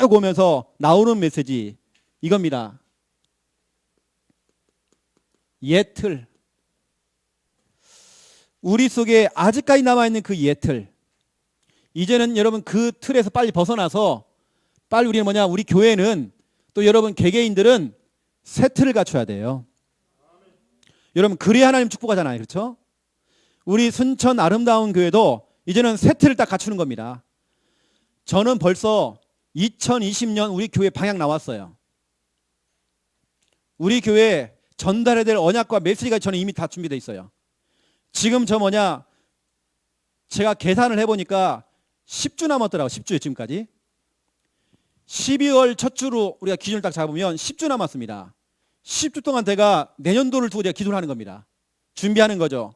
쭉 오면서 나오는 메시지 이겁니다. 옛틀. 우리 속에 아직까지 남아있는 그 옛틀. 이제는 여러분 그 틀에서 빨리 벗어나서 빨리 우리는 뭐냐, 우리 교회는 또 여러분 개개인들은 새 틀을 갖춰야 돼요. 여러분 그래야 하나님 축복하잖아요. 그렇죠? 우리 순천 아름다운 교회도 이제는 새 틀을 딱 갖추는 겁니다. 저는 벌써 2020년 우리 교회 방향 나왔어요. 우리 교회 전달해야 될 언약과 메시지가 저는 이미 다 준비되어 있어요. 지금 제가 계산을 해보니까 10주 남았더라고요. 10주에 지금까지. 12월 첫 주로 우리가 기준을 딱 잡으면 10주 남았습니다. 10주 동안 제가 내년도를 두고 제가 기도를 하는 겁니다. 준비하는 거죠.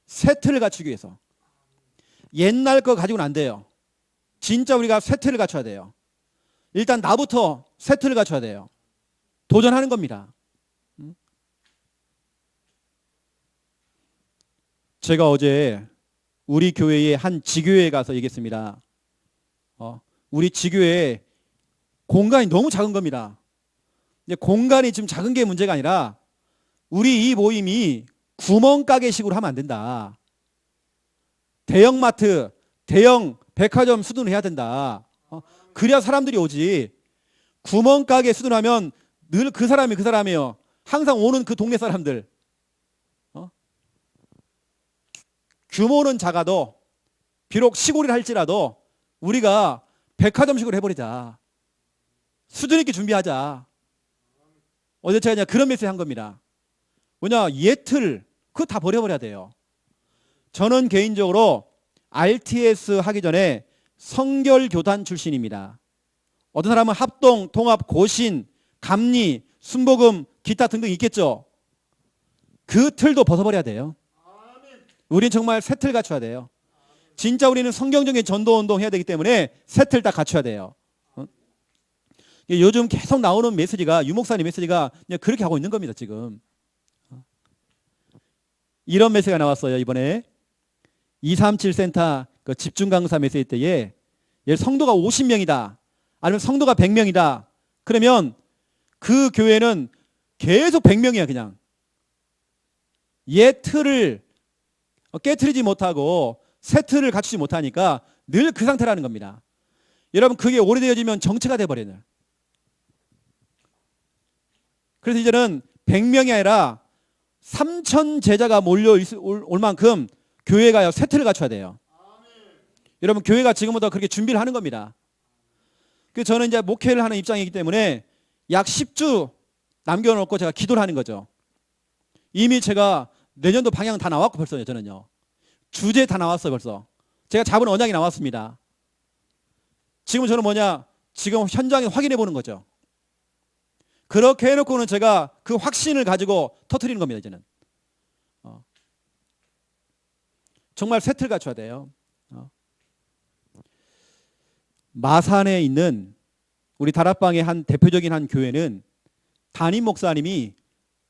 새 틀을 갖추기 위해서. 옛날 거 가지고는 안 돼요. 진짜 우리가 새 틀을 갖춰야 돼요. 일단 나부터 새 틀을 갖춰야 돼요. 도전하는 겁니다. 제가 어제 우리 교회의 한 지교회에 가서 얘기했습니다. 우리 지교회 공간이 너무 작은 겁니다. 공간이 지금 작은 게 문제가 아니라 우리 이 모임이 구멍가게식으로 하면 안 된다. 대형마트, 대형 백화점 수준을 해야 된다. 그래야 사람들이 오지. 구멍가게 수준하면 늘 그 사람이에요. 항상 오는 그 동네 사람들. 규모는 작아도 비록 시골이라 할지라도 우리가 백화점식으로 해버리자. 수준 있게 준비하자. 어제 제가 그냥 그런 메시지 한 겁니다. 뭐냐, 옛틀 그거 다 버려버려야 돼요. 저는 개인적으로 RTS 하기 전에 성결교단 출신입니다. 어떤 사람은 합동, 통합, 고신, 감리, 순복음, 기타 등등 있겠죠. 그 틀도 벗어버려야 돼요. 우리는 정말 새 틀 갖춰야 돼요. 진짜 우리는 성경적인 전도운동 해야 되기 때문에 새 틀 딱 갖춰야 돼요. 요즘 계속 나오는 메시지가, 유목사님 메시지가 그냥 그렇게 하고 있는 겁니다. 지금 이런 메시지가 나왔어요. 이번에 237 센터 그 집중 강사 메시지 때에 성도가 50명이다 아니면 성도가 100명이다 그러면 그 교회는 계속 100명이야. 그냥 옛 틀을 깨트리지 못하고 새 틀을 갖추지 못하니까 늘 그 상태라는 겁니다. 여러분 그게 오래되어지면 정체가 돼버려요. 그래서 이제는 100명이 아니라 3,000 제자가 몰려올 만큼 교회가 새 틀을 갖춰야 돼요. 여러분 교회가 지금부터 그렇게 준비를 하는 겁니다. 그래서 저는 이제 목회를 하는 입장이기 때문에 약 10주 남겨놓고 제가 기도를 하는 거죠. 이미 제가 내년도 방향 다 나왔고 벌써요. 저는요. 주제 다 나왔어요. 벌써. 제가 잡은 언약이 나왔습니다. 지금 저는 지금 현장에 확인해 보는 거죠. 그렇게 해놓고는 제가 그 확신을 가지고 터뜨리는 겁니다. 이제는. 정말 새 틀 갖춰야 돼요. 마산에 있는 우리 다락방의 한 대표적인 한 교회는 담임 목사님이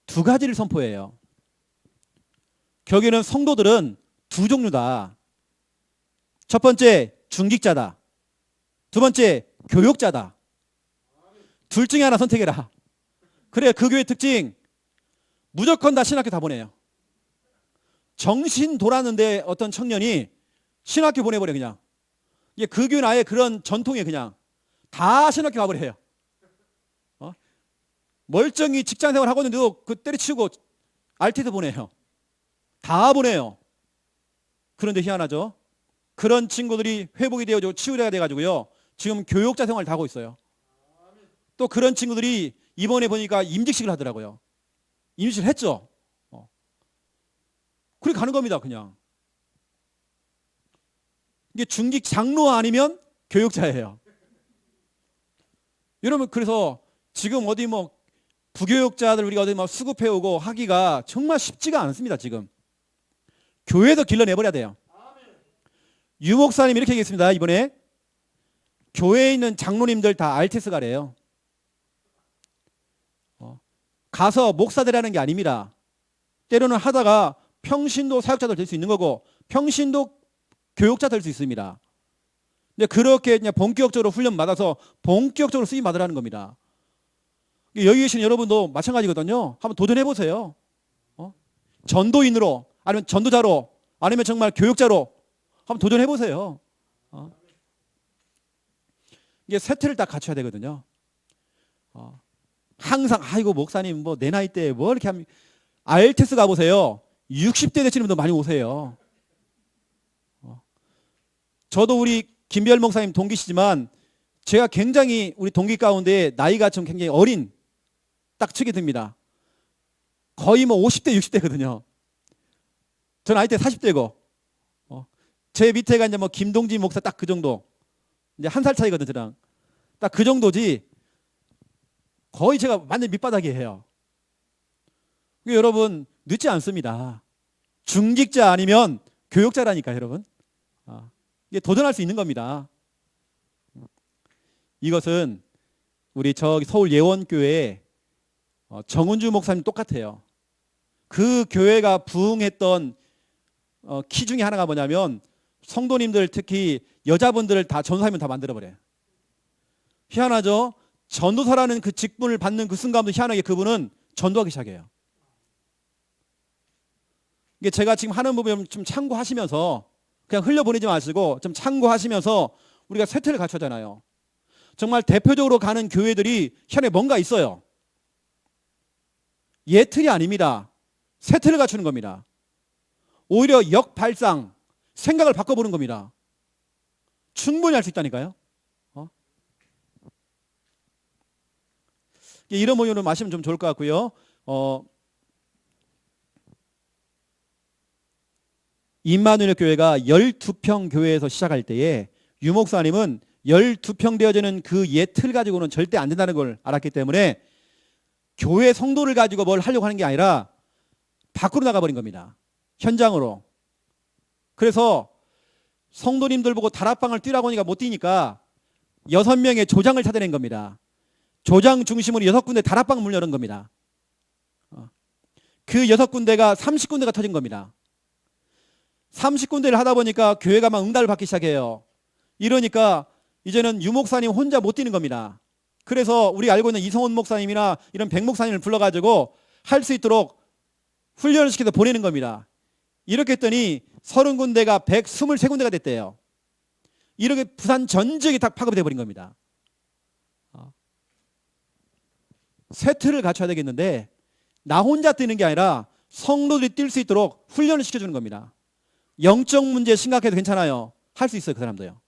두 가지를 선포해요. 거기는 성도들은 두 종류다. 첫 번째 중직자다. 두 번째 교육자다. 둘 중에 하나 선택해라. 그래, 그 교회 특징 무조건 다 신학교 다 보내요. 정신 돌았는데 어떤 청년이 신학교 보내버려. 그냥 그 교회는 아예 그런 전통에 그냥 다 신학교 가버려요. 멀쩡히 직장생활 하고 있는데도 그 때려치우고 RT도 보내요. 다 보내요. 그런데 희한하죠. 그런 친구들이 회복이 되어지고 치유가 돼가지고요. 지금 교육자 생활을 다 하고 있어요. 또 그런 친구들이 이번에 보니까 임직식을 하더라고요. 임직식을 했죠. 그래 가는 겁니다. 그냥. 이게 중직 장로 아니면 교육자예요. 여러분 그래서 지금 어디 부교육자들 우리가 어디 수급해오고 하기가 정말 쉽지가 않습니다. 지금. 교회도 길러내버려야 돼요. 유 목사님 이렇게 얘기했습니다. 이번에 교회에 있는 장로님들 다 RTS 가래요. 가서 목사 되라는 게 아닙니다. 때로는 하다가 평신도 사역자들 될 수 있는 거고 평신도 교육자 될 수 있습니다. 이제 그렇게 그냥 본격적으로 훈련 받아서 본격적으로 쓰임 받으라는 겁니다. 여기 계신 여러분도 마찬가지거든요. 한번 도전해 보세요. 전도인으로 아니면 전도자로 아니면 정말 교육자로 한번 도전해 보세요. 이게 세트를 딱 갖춰야 되거든요. 항상 아이고 목사님 뭐 내 나이 때 뭐 이렇게 하면 IELTS 가보세요. 60대 되시는 분도 많이 오세요. 저도 우리 김별 목사님 동기시지만 제가 굉장히 우리 동기 가운데 나이가 좀 굉장히 어린 딱 측이 듭니다. 거의 뭐 50대 60대거든요. 저 나이 때 40대고 제 밑에가 이제 뭐 김동진 목사 딱 그 정도. 이제 한 살 차이거든 저랑. 딱 그 정도지. 거의 제가 완전 밑바닥이에요. 여러분 늦지 않습니다. 중직자 아니면 교육자라니까 여러분. 이게 도전할 수 있는 겁니다. 이것은 우리 저기 서울 예원교회 정은주 목사님 똑같아요. 그 교회가 부흥했던 키 중에 하나가 뭐냐면 성도님들 특히 여자분들을 다 전도사님을 다 만들어버려요. 희한하죠? 전도사라는 그 직분을 받는 그 순간부터 희한하게 그분은 전도하기 시작해요. 이게 제가 지금 하는 부분 좀 참고하시면서 그냥 흘려보내지 마시고 좀 참고하시면서 우리가 세트를 갖추잖아요. 정말 대표적으로 가는 교회들이 현에 뭔가 있어요. 예틀이 아닙니다. 세트를 갖추는 겁니다. 오히려 역발상, 생각을 바꿔보는 겁니다. 충분히 할 수 있다니까요. 이런 모임을 마시면 좀 좋을 것 같고요. 임마누엘 교회가 12평 교회에서 시작할 때에 유 목사님은 12평 되어지는 그 예틀 가지고는 절대 안 된다는 걸 알았기 때문에 교회 성도를 가지고 뭘 하려고 하는 게 아니라 밖으로 나가버린 겁니다. 현장으로. 그래서 성도님들 보고 다락방을 뛰라고 하니까 못 뛰니까 6명의 조장을 찾아낸 겁니다. 조장 중심으로 6군데 다락방을 문 열은 겁니다. 그 6군데가 30군데가 터진 겁니다. 30군데를 하다 보니까 교회가 막 응답을 받기 시작해요. 이러니까 이제는 유 목사님 혼자 못 뛰는 겁니다. 그래서 우리 알고 있는 이성훈 목사님이나 이런 백 목사님을 불러가지고 할 수 있도록 훈련을 시켜서 보내는 겁니다. 이렇게 했더니 30군데가 123군데가 됐대요. 이렇게 부산 전 지역이 다 파급이 돼버린 겁니다. 세트를 갖춰야 되겠는데 나 혼자 뛰는 게 아니라 성도들이 뛸 수 있도록 훈련을 시켜주는 겁니다. 영적 문제 심각해도 괜찮아요. 할 수 있어요. 그 사람도요.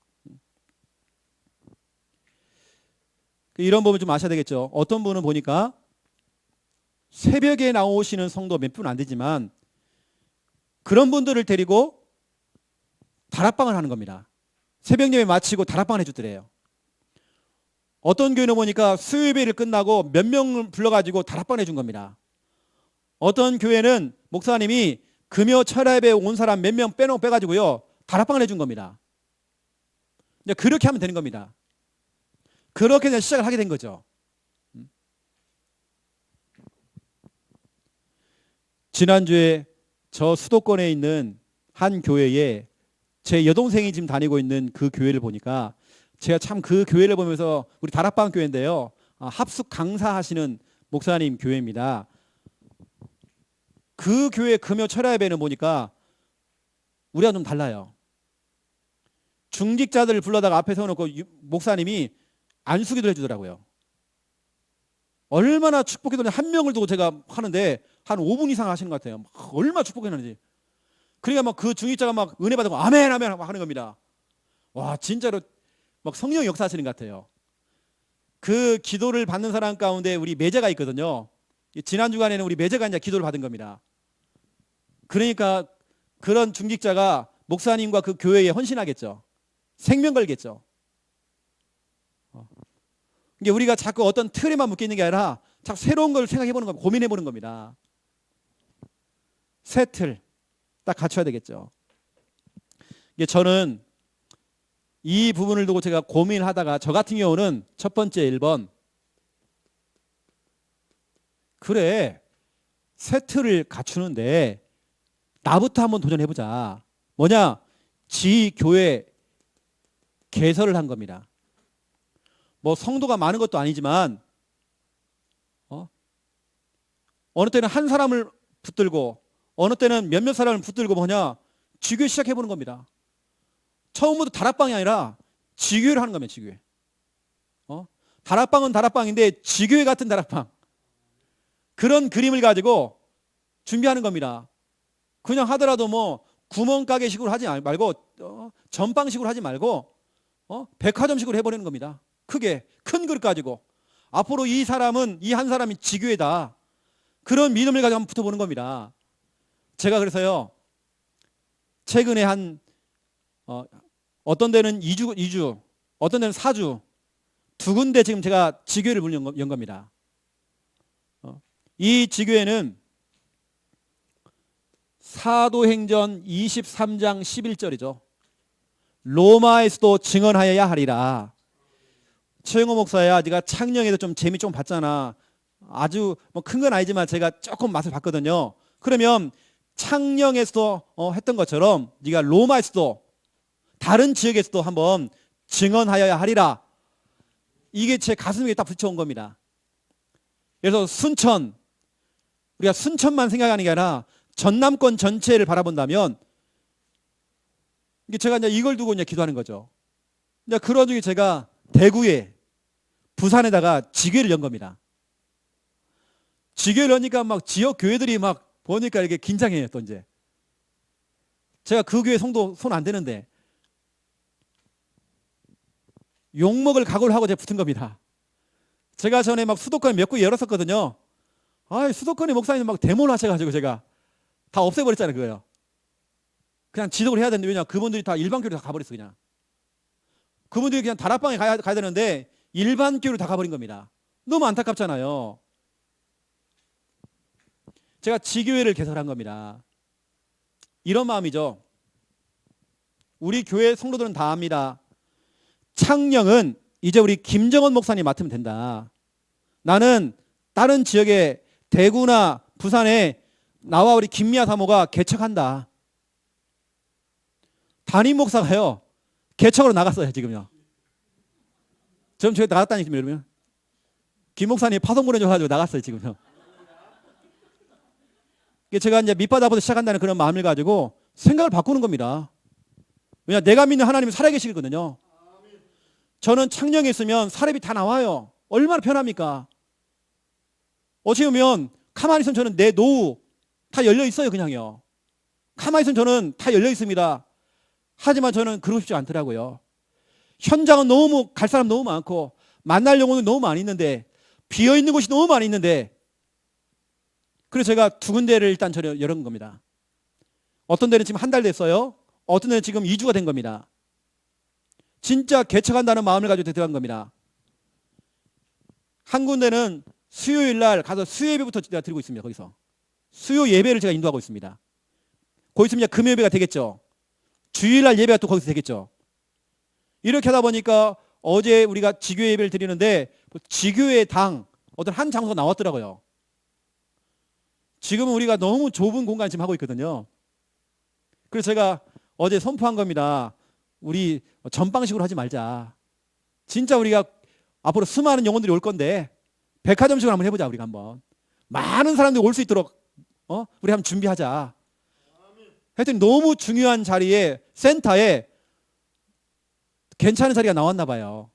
이런 부분 좀 아셔야 되겠죠. 어떤 분은 보니까 새벽에 나오시는 성도 몇 분 안 되지만 그런 분들을 데리고 다락방을 하는 겁니다. 새벽 예배 마치고 다락방을 해주더래요. 어떤 교회는 보니까 수요 예배를 끝나고 몇 명을 불러가지고 다락방을 해준 겁니다. 어떤 교회는 목사님이 금요 철야 예배 온 사람 몇 명 빼가지고요 다락방을 해준 겁니다. 이제 그렇게 하면 되는 겁니다. 그렇게 그냥 시작을 하게 된 거죠. 지난주에 저 수도권에 있는 한 교회에 제 여동생이 지금 다니고 있는 그 교회를 보니까 제가 참 그 교회를 보면서 우리 다락방 교회인데요. 합숙 강사하시는 목사님 교회입니다. 그 교회 금요 철야 예배는 보니까 우리가 좀 달라요. 중직자들을 불러다가 앞에 세워놓고 목사님이 안수기도 해주더라고요. 얼마나 축복기도는 한 명을 두고 제가 하는데 한 5분 이상 하시는 것 같아요. 얼마나 축복했는지. 그러니까 막 그 중직자가 막 은혜 받고 아멘 아멘 하는 겁니다. 와 진짜로 막 성령 역사하시는 것 같아요. 그 기도를 받는 사람 가운데 우리 매제가 있거든요. 지난 주간에는 우리 매제가 이제 기도를 받은 겁니다. 그러니까 그런 중직자가 목사님과 그 교회에 헌신하겠죠. 생명 걸겠죠. 이게 우리가 자꾸 어떤 틀에만 묶여 있는 게 아니라 자꾸 새로운 걸 생각해 보는 겁니다. 고민해 보는 겁니다. 새 틀 딱 갖춰야 되겠죠. 이게 저는 이 부분을 두고 제가 고민하다가 저 같은 경우는 첫 번째 1번 그래 새 틀을 갖추는데 나부터 한번 도전해보자. 뭐냐 지 교회 개설을 한 겁니다. 뭐 성도가 많은 것도 아니지만 어느 때는 한 사람을 붙들고 어느 때는 몇몇 사람을 붙들고 뭐냐 지교회 시작해보는 겁니다. 처음부터 다락방이 아니라 지교회를 하는 겁니다. 지교회. 다락방은 다락방인데 지교회 같은 다락방. 그런 그림을 가지고 준비하는 겁니다. 그냥 하더라도 뭐 구멍가게식으로 하지 말고 전방식으로 하지 말고 백화점식으로 해버리는 겁니다. 크게 큰 그릇 가지고 앞으로 이 한 사람이 지교회다. 그런 믿음을 가지고 한번 붙어보는 겁니다. 제가 그래서요 최근에 어떤 데는 2주 어떤 데는 4주 두 군데 지금 제가 지교회를 연 겁니다. 이 지교회는 사도행전 23장 11절이죠. 로마에서도 증언하여야 하리라. 최영호 목사야, 네가 창녕에도 좀 재미 좀 봤잖아. 아주 뭐 큰 건 아니지만 제가 조금 맛을 봤거든요. 그러면 창녕에서도 했던 것처럼 네가 로마에서도 다른 지역에서도 한번 증언하여야 하리라. 이게 제 가슴에 딱 붙여온 겁니다. 그래서 우리가 순천만 생각하는 게 아니라 전남권 전체를 바라본다면 제가 이제 이걸 두고 이제 기도하는 거죠. 이제 그런 중에 제가 대구에 부산에다가 지교회를 연 겁니다. 지교회를 여니까 막 지역 교회들이 막 보니까 이렇게 긴장해요. 또 이제 제가 그 교회 성도 손 안 대는데 욕먹을 각오를 하고 제가 붙은 겁니다. 제가 전에 막 수도권 몇 구 열었었거든요. 수도권의 목사님 막 데모를 하셔가지고 제가 다 없애버렸잖아요. 그거요. 그냥 지속을 해야 되는데 왜냐 그분들이 다 일반 교회로 다 가버렸어. 그냥 그분들이 그냥 다락방에 가야 되는데 일반 교회로 다 가버린 겁니다. 너무 안타깝잖아요. 제가 지교회를 개설한 겁니다. 이런 마음이죠. 우리 교회 성도들은 다 압니다. 창녕은 이제 우리 김정원 목사님 맡으면 된다. 나는 다른 지역에 대구나 부산에 나와 우리 김미아 사모가 개척한다. 담임 목사가요 개척으로 나갔어요. 지금요. 지금 저희 나갔다니까 여러분. 김 목사님 파송 보내줘가지고 나갔어요. 지금요. 제가 이제 밑바닥부터 시작한다는 그런 마음을 가지고 생각을 바꾸는 겁니다. 왜냐 내가 믿는 하나님이 살아계시거든요. 저는 창녕에 있으면 사례비 다 나와요. 얼마나 편합니까? 어찌 보면 가만히 있으면 저는 내 노후 다 열려 있어요. 그냥요. 가만히 있으면 저는 다 열려 있습니다. 하지만 저는 그러고 싶지 않더라고요. 현장은 너무 갈 사람 너무 많고 만날 영혼은 너무 많이 있는데 비어있는 곳이 너무 많이 있는데 그래서 제가 두 군데를 일단 열은 겁니다. 어떤 데는 지금 한 달 됐어요. 어떤 데는 지금 2주가 된 겁니다. 진짜 개척한다는 마음을 가지고 들어간 겁니다. 한 군데는 수요일 날 가서 수요 예배부터 제가 드리고 있습니다. 거기서 수요 예배를 제가 인도하고 있습니다. 거기서 이제 금요 예배가 되겠죠. 주일날 예배가 또 거기서 되겠죠. 이렇게 하다 보니까 어제 우리가 지교회 예배를 드리는데 지교회 당 어떤 한 장소가 나왔더라고요. 지금은 우리가 너무 좁은 공간 지금 하고 있거든요. 그래서 제가 어제 선포한 겁니다. 우리 전방식으로 하지 말자. 진짜 우리가 앞으로 수많은 영혼들이 올 건데 백화점식으로 한번 해보자. 우리가 한번 많은 사람들이 올 수 있도록 우리 한번 준비하자. 하여튼 너무 중요한 자리에 센터에 괜찮은 자리가 나왔나 봐요.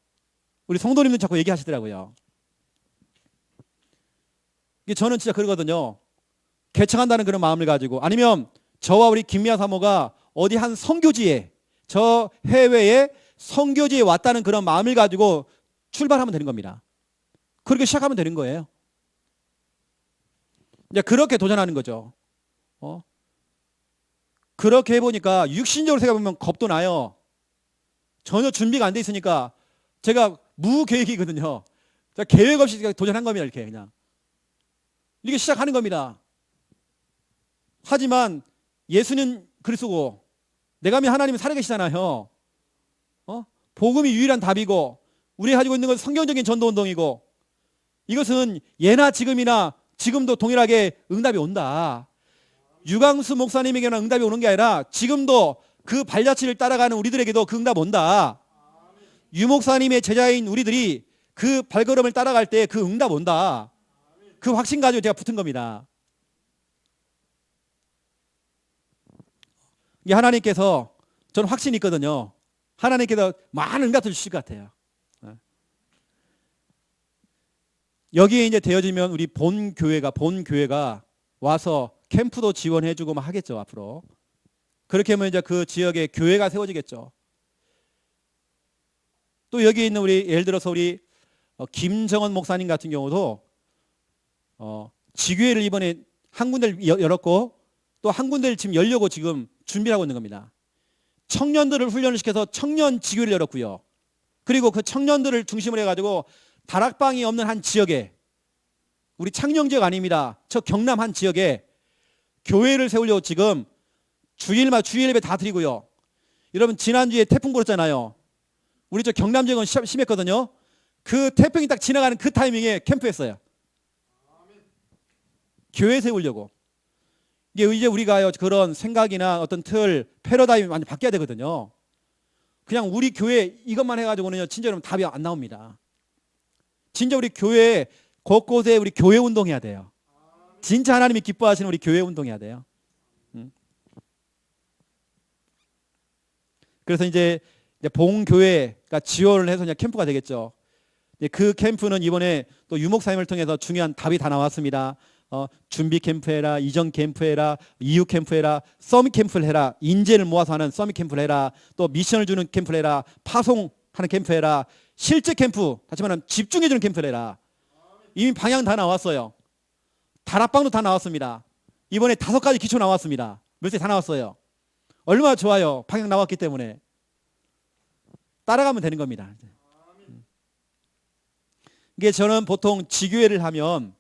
우리 성도님들 자꾸 얘기하시더라고요. 이게 저는 진짜 그러거든요. 개척한다는 그런 마음을 가지고 아니면 저와 우리 김미아 사모가 어디 한 선교지에 저 해외에 선교지에 왔다는 그런 마음을 가지고 출발하면 되는 겁니다. 그렇게 시작하면 되는 거예요. 이제 그렇게 도전하는 거죠. 그렇게 해보니까 육신적으로 생각해보면 겁도 나요. 전혀 준비가 안 돼 있으니까 제가 무계획이거든요. 제가 계획 없이 도전한 겁니다. 이렇게 그냥 이렇게 시작하는 겁니다. 하지만 예수는 그리스도고 내가 믿는 하나님은 살아계시잖아요. 복음이 유일한 답이고 우리가 가지고 있는 건 성경적인 전도운동이고 이것은 예나 지금이나 지금도 동일하게 응답이 온다. 유광수 목사님에게는 응답이 오는 게 아니라 지금도 그 발자취를 따라가는 우리들에게도 그 응답 온다. 유목사님의 제자인 우리들이 그 발걸음을 따라갈 때 그 응답 온다. 그 확신 가지고 제가 붙은 겁니다. 이게 하나님께서, 저는 확신이 있거든요. 하나님께서 많은 응답을 주실 것 같아요. 여기에 이제 되어지면 우리 본 교회가 와서 캠프도 지원해주고 막 하겠죠, 앞으로. 그렇게 하면 이제 그 지역에 교회가 세워지겠죠. 또 여기 있는 우리, 예를 들어서 우리 김정원 목사님 같은 경우도 지교회를 이번에 한 군데를 열었고 또 한 군데를 지금 열려고 지금 준비하고 있는 겁니다. 청년들을 훈련을 시켜서 청년 지교회를 열었고요. 그리고 그 청년들을 중심으로 해가지고 다락방이 없는 한 지역에, 우리 창녕 지역 아닙니다. 저 경남 한 지역에 교회를 세우려고 지금 주일마다 주일 예배 다 드리고요. 여러분 지난주에 태풍 불었잖아요. 우리 저 경남 지역은 심했거든요. 그 태풍이 딱 지나가는 그 타이밍에 캠프했어요. 교회 세우려고. 이제 우리가 그런 생각이나 어떤 틀, 패러다임이 많이 바뀌어야 되거든요. 그냥 우리 교회 이것만 해가지고는 진짜 여러분 답이 안 나옵니다. 진짜 우리 교회 곳곳에 우리 교회 운동해야 돼요. 진짜 하나님이 기뻐하시는 우리 교회 운동해야 돼요. 그래서 이제 봉교회가 지원을 해서 그냥 캠프가 되겠죠. 그 캠프는 이번에 또 유목사님을 통해서 중요한 답이 다 나왔습니다. 준비 캠프 해라, 이전 캠프 해라, 이후 캠프 해라, 서밋 캠프를 해라, 인재를 모아서 하는 서밋 캠프를 해라, 또 미션을 주는 캠프를 해라, 파송하는 캠프 해라, 실제 캠프, 다시 말하면 집중해주는 캠프를 해라. 이미 방향 다 나왔어요. 다락방도 다 나왔습니다. 이번에 5가지 기초 나왔습니다. 몇세 다 나왔어요. 얼마나 좋아요. 방향 나왔기 때문에 따라가면 되는 겁니다. 이게 저는 보통 지교회를 하면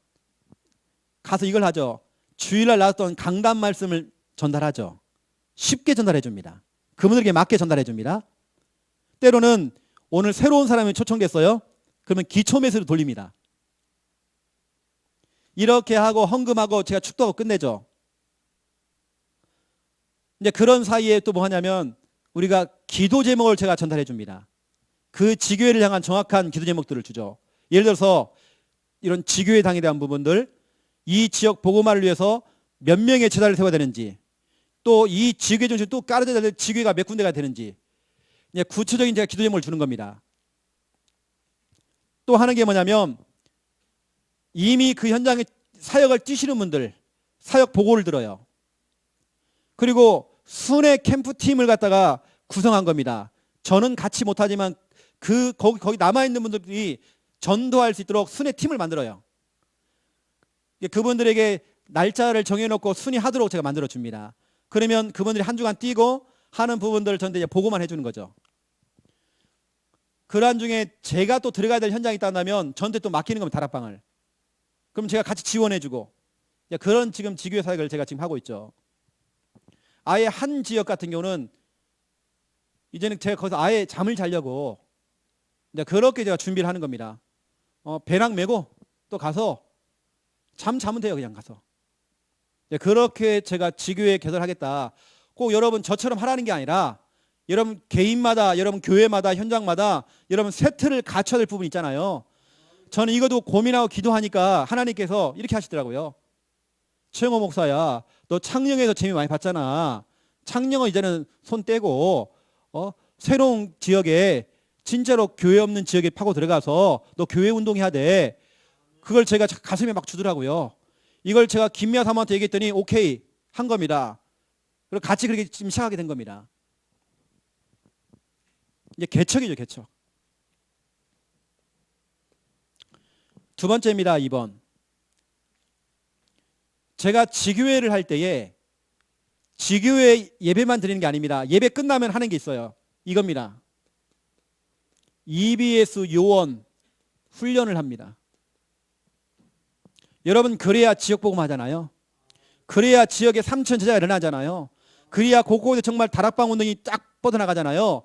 가서 이걸 하죠. 주일날 나왔던 강단 말씀을 전달하죠. 쉽게 전달해 줍니다. 그분들에게 맞게 전달해 줍니다. 때로는 오늘 새로운 사람이 초청됐어요. 그러면 기초 메시지로 돌립니다. 이렇게 하고 헌금하고 제가 축도하고 끝내죠. 이제 그런 사이에 또 뭐 하냐면 우리가 기도 제목을 제가 전달해 줍니다. 그 지교회를 향한 정확한 기도 제목들을 주죠. 예를 들어서 이런 지교회 당에 대한 부분들, 이 지역 복음화를 위해서 몇 명의 제자를 세워야 되는지, 또 이 지교회 중심 또 깔아져야 될 지교회가 몇 군데가 되는지, 이제 구체적인 제가 기도 제목을 주는 겁니다. 또 하는 게 뭐냐면 이미 그 현장에 사역을 뛰시는 분들 사역 보고를 들어요. 그리고 순회 캠프팀을 갖다가 구성한 겁니다. 저는 같이 못하지만 거기 남아있는 분들이 전도할 수 있도록 순회 팀을 만들어요. 그분들에게 날짜를 정해놓고 순위하도록 제가 만들어줍니다. 그러면 그분들이 한 주간 뛰고 하는 부분들을 저한테 이제 보고만 해주는 거죠. 그러한 중에 제가 또 들어가야 될 현장이 있다면 저한테 또 맡기는 겁니다. 다락방을. 그럼 제가 같이 지원해주고, 그런 지금 지교회 사역을 제가 지금 하고 있죠. 아예 한 지역 같은 경우는 이제는 제가 거기서 아예 잠을 자려고 그렇게 제가 준비를 하는 겁니다. 배낭 메고 또 가서 자면 돼요. 그냥 가서. 그렇게 제가 지교회 개설하겠다. 꼭 여러분 저처럼 하라는 게 아니라 여러분 개인마다, 여러분 교회마다, 현장마다 여러분 세트를 갖춰야 될 부분이 있잖아요. 저는 이것도 고민하고 기도하니까 하나님께서 이렇게 하시더라고요. 최영호 목사야, 너 창녕에서 재미 많이 봤잖아. 창녕은 이제는 손 떼고 새로운 지역에, 진짜로 교회 없는 지역에 파고 들어가서 너 교회 운동해야 돼. 그걸 제가 가슴에 막 주더라고요. 이걸 제가 김미아 사모한테 얘기했더니 오케이 한 겁니다. 그리고 같이 그렇게 지금 시작하게 된 겁니다. 이제 개척이죠, 개척. 두 번째입니다. 2번. 제가 지교회를 할 때에 지교회 예배만 드리는 게 아닙니다. 예배 끝나면 하는 게 있어요. 이겁니다. EBS 요원 훈련을 합니다. 여러분 그래야 지역 복음 하잖아요. 그래야 지역에 3천 제자가 일어나잖아요. 그래야 곳곳에 정말 다락방 운동이 쫙 뻗어나가잖아요.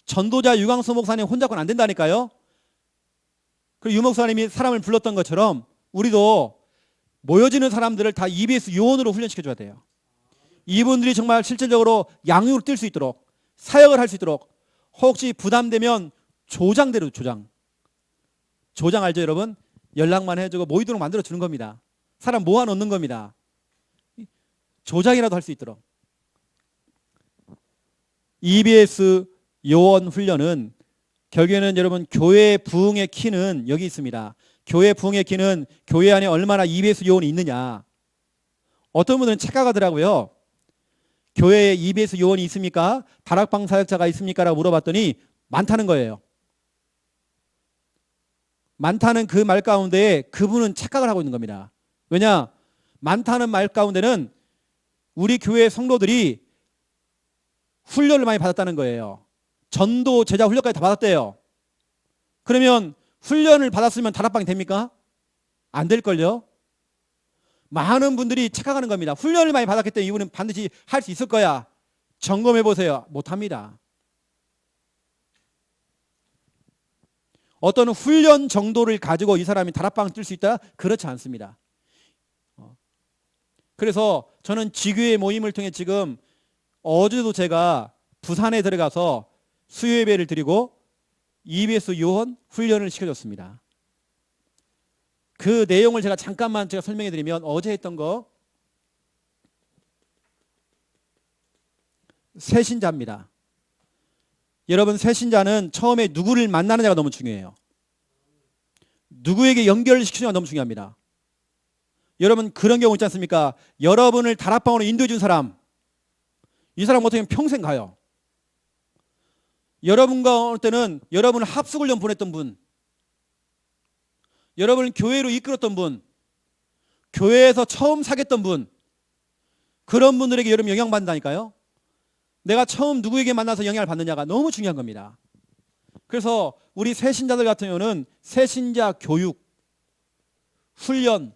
전도자 유광수 목사님 혼자는 안 된다니까요. 그리고 유 목사님이 사람을 불렀던 것처럼 우리도 모여지는 사람들을 다 EBS 요원으로 훈련시켜줘야 돼요. 이분들이 정말 실질적으로 양육을 뛸 수 있도록, 사역을 할 수 있도록, 혹시 부담되면 조장대로 조장. 조장 알죠, 여러분? 연락만 해주고 모이도록 만들어 주는 겁니다. 사람 모아놓는 겁니다. 조장이라도 할 수 있도록. EBS 요원 훈련은 결국에는 여러분 교회 부흥의 키는 여기 있습니다. 교회 부흥의 키는 교회 안에 얼마나 EBS 요원이 있느냐. 어떤 분들은 착각하더라고요. 교회에 EBS 요원이 있습니까? 다락방 사역자가 있습니까? 라고 물어봤더니 많다는 거예요. 많다는 그 말 가운데 그분은 착각을 하고 있는 겁니다. 왜냐? 많다는 말 가운데는 우리 교회 성도들이 훈련을 많이 받았다는 거예요. 전도, 제자 훈련까지 다 받았대요. 그러면 훈련을 받았으면 다락방이 됩니까? 안 될걸요? 많은 분들이 착각하는 겁니다. 훈련을 많이 받았기 때문에 이분은 반드시 할 수 있을 거야. 점검해 보세요. 못합니다. 어떤 훈련 정도를 가지고 이 사람이 다락방 뛸 수 있다? 그렇지 않습니다. 그래서 저는 지교회 모임을 통해 지금 어제도 제가 부산에 들어가서 수요예배를 드리고 EBS 요원 훈련을 시켜줬습니다. 그 내용을 제가 잠깐만 제가 설명해 드리면 어제 했던 거 새신자입니다. 여러분 새신자는 처음에 누구를 만나느냐가 너무 중요해요. 누구에게 연결을 시키느냐가 너무 중요합니다. 여러분 그런 경우 있지 않습니까? 여러분을 다락방으로 인도해 준 사람, 이 사람 어떻게 보면 평생 가요. 여러분과 올 때는 여러분을 합숙훈련 보냈던 분, 여러분을 교회로 이끌었던 분, 교회에서 처음 사귀었던 분, 그런 분들에게 여러분 영향받는다니까요. 내가 처음 누구에게 만나서 영향을 받느냐가 너무 중요한 겁니다. 그래서 우리 새신자들 같은 경우는 새신자 교육, 훈련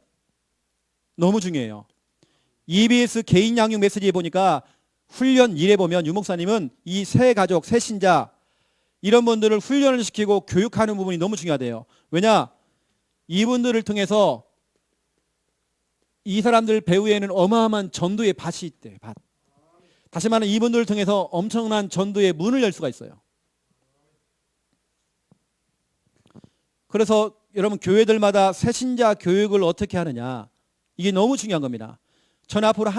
너무 중요해요. EBS 개인 양육 메시지에 보니까 훈련 1에 보면 유 목사님은 이 새 가족, 새신자 이런 분들을 훈련을 시키고 교육하는 부분이 너무 중요하대요. 왜냐? 이분들을 통해서 이 사람들 배후에는 어마어마한 전도의 밭이 있대. 밭. 다시 말하면 이분들을 통해서 엄청난 전도의 문을 열 수가 있어요. 그래서 여러분 교회들마다 새신자 교육을 어떻게 하느냐 이게 너무 중요한 겁니다. 저는 앞으로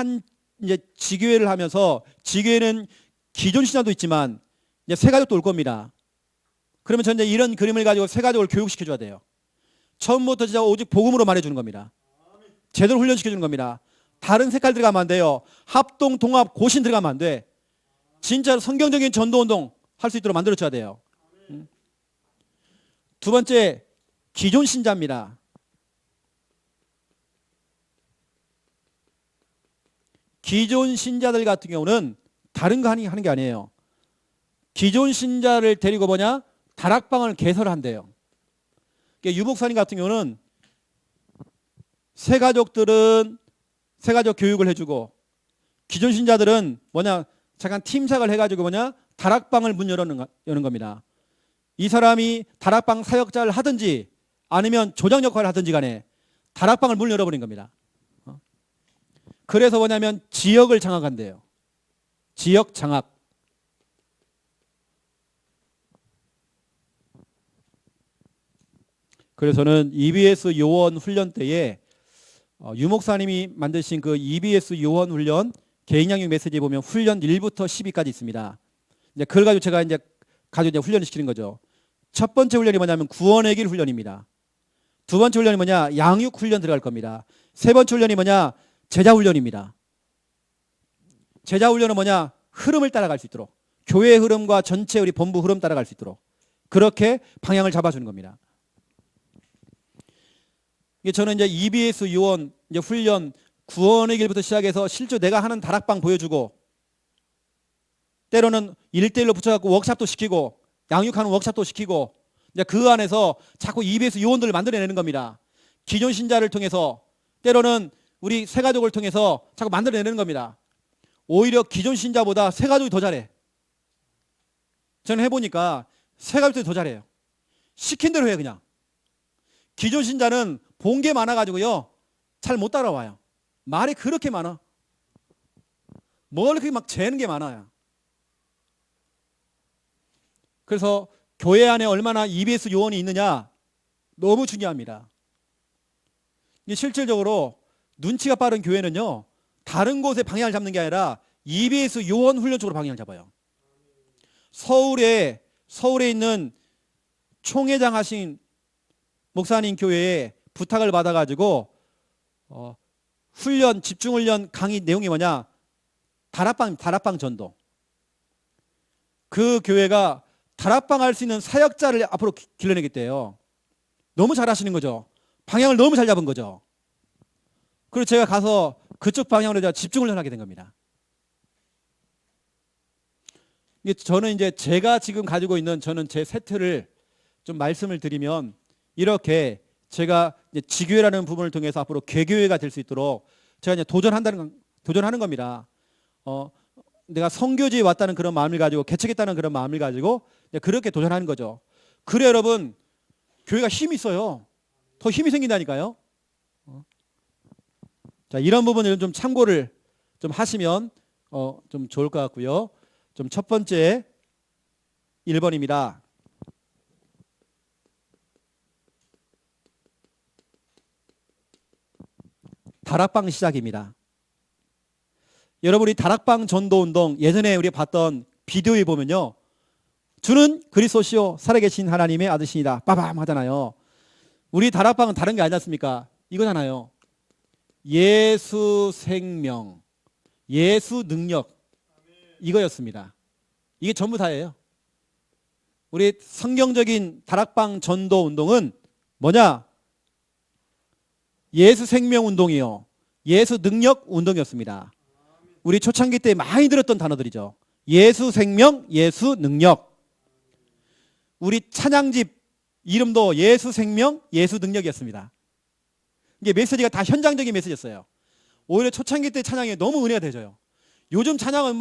이제 지교회를 하면서 지교회는 기존 신자도 있지만 이제 새 가족도 올 겁니다. 그러면 저는 이제 이런 그림을 가지고 새 가족을 교육시켜 줘야 돼요. 처음부터 진짜 오직 복음으로 말해주는 겁니다. 제대로 훈련시켜 주는 겁니다. 다른 색깔 들어가면 안 돼요. 합동, 동합, 고신 들어가면 안 돼. 진짜로 성경적인 전도운동 할 수 있도록 만들어줘야 돼요. 두 번째, 기존 신자입니다. 기존 신자들 같은 경우는 다른 거 하는 게 아니에요. 기존 신자를 데리고 다락방을 개설한대요. 유 목사님 같은 경우는 새 가족들은 새 가족 교육을 해주고 기존 신자들은 잠깐 팀삭을 해가지고 다락방을 문 여는 겁니다. 이 사람이 다락방 사역자를 하든지 아니면 조장 역할을 하든지 간에 다락방을 문 열어버린 겁니다. 그래서 지역을 장악한대요. 지역 장악. 그래서 저는 EBS 요원 훈련 때에 유 목사님이 만드신 그 EBS 요원 훈련 개인 양육 메시지에 보면 훈련 1부터 12까지 있습니다. 이제 그걸 가지고 제가 가지고 훈련을 시키는 거죠. 첫 번째 훈련이 구원의 길 훈련입니다. 두 번째 훈련이 양육 훈련 들어갈 겁니다. 세 번째 훈련이 제자 훈련입니다. 제자 훈련은 흐름을 따라갈 수 있도록 교회의 흐름과 전체 우리 본부 흐름 따라갈 수 있도록 그렇게 방향을 잡아주는 겁니다. 저는 이제 EBS 요원 훈련 구원의 길부터 시작해서 실제 내가 하는 다락방 보여주고 때로는 1대1로 붙여갖고 워크샵도 시키고 양육하는 워크샵도 시키고 이제 그 안에서 자꾸 EBS 요원들을 만들어내는 겁니다. 기존 신자를 통해서 때로는 우리 새 가족을 통해서 자꾸 만들어내는 겁니다. 오히려 기존 신자보다 새 가족이 더 잘해. 저는 해보니까 새 가족들이 더 잘해요. 시킨 대로 해 그냥. 기존 신자는 본 게 많아가지고요 잘 못 따라와요. 말이 그렇게 많아. 뭘 그렇게 막 재는 게 많아요. 그래서 교회 안에 얼마나 EBS 요원이 있느냐 너무 중요합니다. 실질적으로 눈치가 빠른 교회는요, 다른 곳에 방향을 잡는 게 아니라 EBS 요원 훈련 쪽으로 방향을 잡아요. 서울에 있는 총회장 하신 목사님 교회에 부탁을 받아가지고 훈련, 집중훈련 강의 내용이 뭐냐? 다락방 전도. 그 교회가 다락방 할 수 있는 사역자를 앞으로 길러내겠대요. 너무 잘하시는 거죠. 방향을 너무 잘 잡은 거죠. 그리고 제가 가서 그쪽 방향으로 집중훈련을 하게 된 겁니다. 저는 이제 제가 지금 가지고 있는 저는 제 세트를 좀 말씀을 드리면, 이렇게 제가 이제 지교회라는 부분을 통해서 앞으로 개교회가 될 수 있도록 제가 이제 도전하는 겁니다. 내가 선교지에 왔다는 그런 마음을 가지고, 개척했다는 그런 마음을 가지고 그렇게 도전하는 거죠. 그래 여러분, 교회가 힘이 있어요. 더 힘이 생긴다니까요. 자, 이런 부분을 좀 참고를 좀 하시면 좀 좋을 것 같고요. 좀 첫 번째 1번입니다. 다락방 시작입니다. 여러분이 다락방 전도운동 예전에 우리 봤던 비디오에 보면요, 주는 그리스도시요 살아계신 하나님의 아들이시니다 빠밤 하잖아요. 우리 다락방은 다른 게 아니지 않습니까? 이거잖아요. 예수 생명, 예수 능력, 이거였습니다. 이게 전부 다예요. 우리 성경적인 다락방 전도 운동은 뭐냐? 예수 생명 운동이요, 예수 능력 운동이었습니다. 우리 초창기 때 많이 들었던 단어들이죠. 예수 생명, 예수 능력. 우리 찬양집 이름도 예수 생명, 예수 능력이었습니다. 이게 메시지가 다 현장적인 메시지였어요. 오히려 초창기 때 찬양이 너무 은혜가 되져요. 요즘 찬양은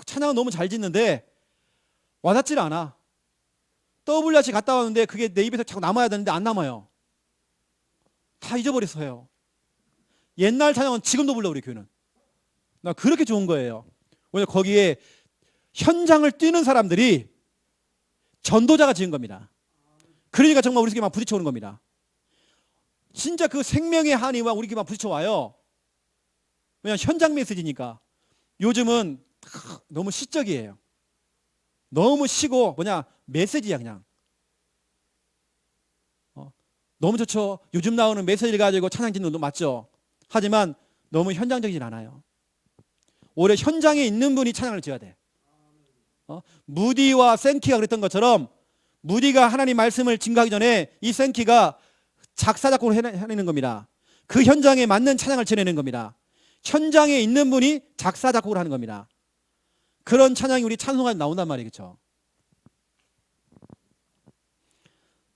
찬양은 너무 잘 짓는데 와닿질 않아. WRC 갔다 왔는데 그게 내 입에서 자꾸 남아야 되는데 안 남아요. 다 잊어버렸어요. 옛날 찬양은 지금도 불러, 우리 교회는. 나 그렇게 좋은 거예요. 왜냐면 거기에 현장을 뛰는 사람들이 전도자가 지은 겁니다. 그러니까 정말 우리 속에 막 부딪혀 오는 겁니다. 진짜 그 생명의 한이와 우리 막 부딪혀 와요. 왜냐면 현장 메시지니까. 요즘은 너무 시적이에요. 너무 시고 메시지야 그냥. 너무 좋죠. 요즘 나오는 메시지를 가지고 찬양 짓는 도 맞죠. 하지만 너무 현장적이진 않아요. 오히려 현장에 있는 분이 찬양을 지어야 돼. 무디와 생키가 그랬던 것처럼, 무디가 하나님 말씀을 증거하기 전에 이 생키가 작사 작곡을 해내는 겁니다. 그 현장에 맞는 찬양을 지내는 겁니다. 현장에 있는 분이 작사 작곡을 하는 겁니다. 그런 찬양이 우리 찬송가에 나온단 말이겠죠.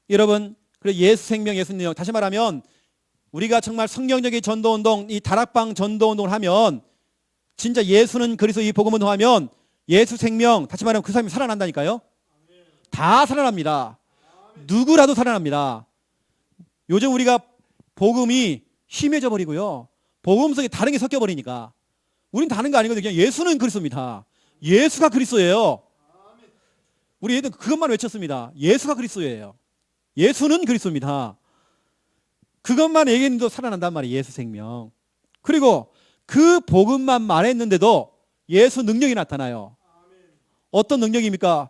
여러분, 그래 예수 생명, 예수 능력. 다시 말하면 우리가 정말 성경적인 전도운동, 이 다락방 전도운동을 하면, 진짜 예수는 그리스도 이 복음 운동하면 예수 생명, 다시 말하면 그 사람이 살아난다니까요. 다 살아납니다. 누구라도 살아납니다. 요즘 우리가 복음이 희미해져 버리고요, 복음 속에 다른 게 섞여 버리니까 우린 다른 거 아니거든요. 그냥 예수는 그리스도입니다. 예수가 그리스도예요. 우리 애들 그것만 외쳤습니다. 예수가 그리스도예요. 예수는 그리스도입니다. 그것만 얘기했는데도 살아난단 말이에요. 예수 생명. 그리고 그 복음만 말했는데도 예수 능력이 나타나요. 어떤 능력입니까?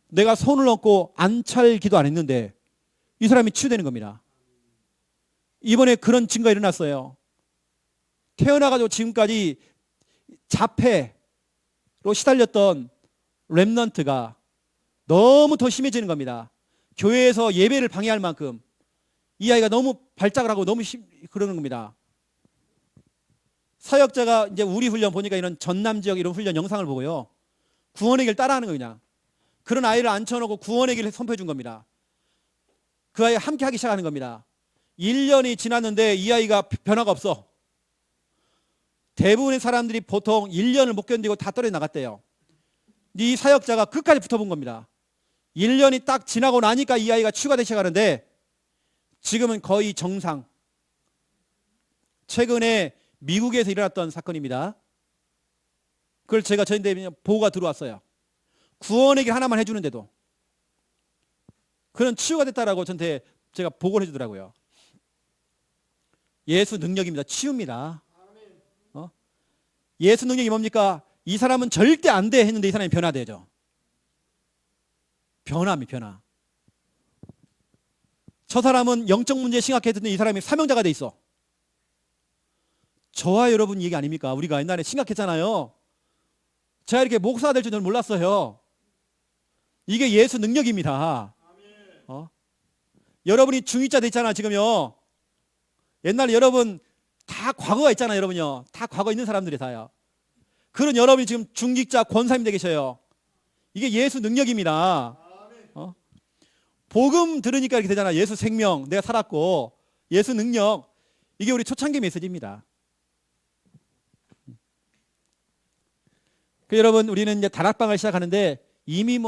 내가 손을 얹고 안찰 기도 안 했는데 이 사람이 치유되는 겁니다. 이번에 그런 증거가 일어났어요. 태어나가지고 지금까지 자폐로 시달렸던 렘넌트가 너무 더 심해지는 겁니다. 교회에서 예배를 방해할 만큼 이 아이가 너무 발작을 하고 너무 그러는 겁니다. 사역자가 이제 우리 훈련 보니까 이런 전남 지역 이런 훈련 영상을 보고요, 구원의 길 따라하는 거. 그냥 그런 아이를 앉혀놓고 구원의 길을 선포해 준 겁니다. 그 아이와 함께 하기 시작하는 겁니다. 1년이 지났는데 이 아이가 변화가 없어. 대부분의 사람들이 보통 1년을 못 견디고 다 떨어져 나갔대요. 이 사역자가 끝까지 붙어본 겁니다. 1년이 딱 지나고 나니까 이 아이가 치유가 되기 시작하는데 지금은 거의 정상. 최근에 미국에서 일어났던 사건입니다. 그걸 제가 저희한테 보고가 들어왔어요. 구원의 길 하나만 해주는데도 그런 치유가 됐다라고 저한테 제가 보고를 해주더라고요. 예수 능력입니다. 치유입니다. 예수 능력이 뭡니까? 이 사람은 절대 안 돼 했는데 이 사람이 변화되죠. 변화입니다. 변화. 저 사람은 영적 문제에 심각했는데 이 사람이 사명자가 돼 있어. 저와 여러분 얘기 아닙니까? 우리가 옛날에 심각했잖아요. 제가 이렇게 목사가 될 줄은 몰랐어요. 이게 예수 능력입니다. 여러분이 중2자 됐잖아 지금요. 옛날에 여러분 다 과거가 있잖아요. 여러분요. 다 과거 있는 사람들이 다요. 그런 여러분이 지금 중직자 권사님 되 계셔요. 이게 예수 능력입니다. 복음 들으니까 이렇게 되잖아. 예수 생명 내가 살았고 예수 능력 이게 우리 초창기 메시지입니다. 여러분 우리는 이제 다락방을 시작하는데 이미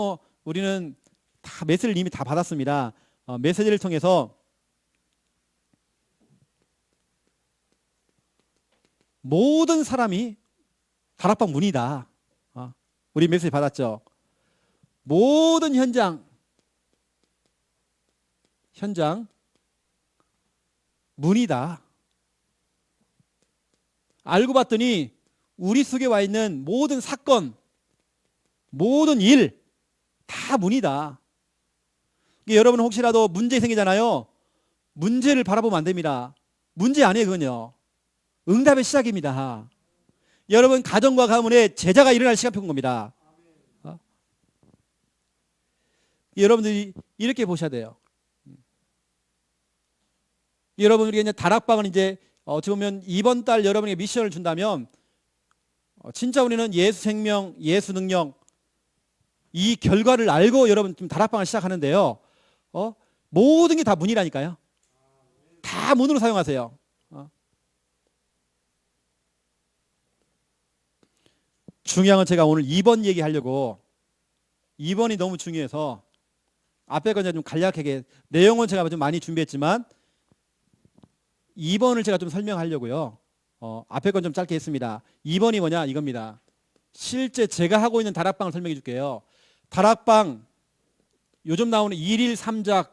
우리는 다 메시지를 이미 다 받았습니다. 메시지를 통해서 모든 사람이 다락방 문이다. 우리 메시지 받았죠. 모든 현장 문이다. 알고 봤더니 우리 속에 와 있는 모든 사건, 모든 일 다 문이다. 여러분 혹시라도 문제 생기잖아요. 문제를 바라보면 안 됩니다. 문제 아니에요. 그건요. 응답의 시작입니다. 여러분 가정과 가문에 제자가 일어날 시간표인 겁니다. 여러분들이 이렇게 보셔야 돼요. 여러분 우리가 이제 다락방은 이제 어찌 보면 이번 달 여러분에게 미션을 준다면 진짜 우리는 예수 생명, 예수 능력 이 결과를 알고 여러분 지금 다락방을 시작하는데요. 모든 게 다 문이라니까요. 다 문으로 사용하세요. 중요한 건 제가 오늘 2번 얘기하려고 2번이 너무 중요해서 앞에 건 좀 간략하게 내용은 제가 좀 많이 준비했지만 2번을 제가 좀 설명하려고요. 앞에 건 좀 짧게 했습니다. 2번이 뭐냐 이겁니다. 실제 제가 하고 있는 다락방을 설명해 줄게요. 다락방 요즘 나오는 1일 3작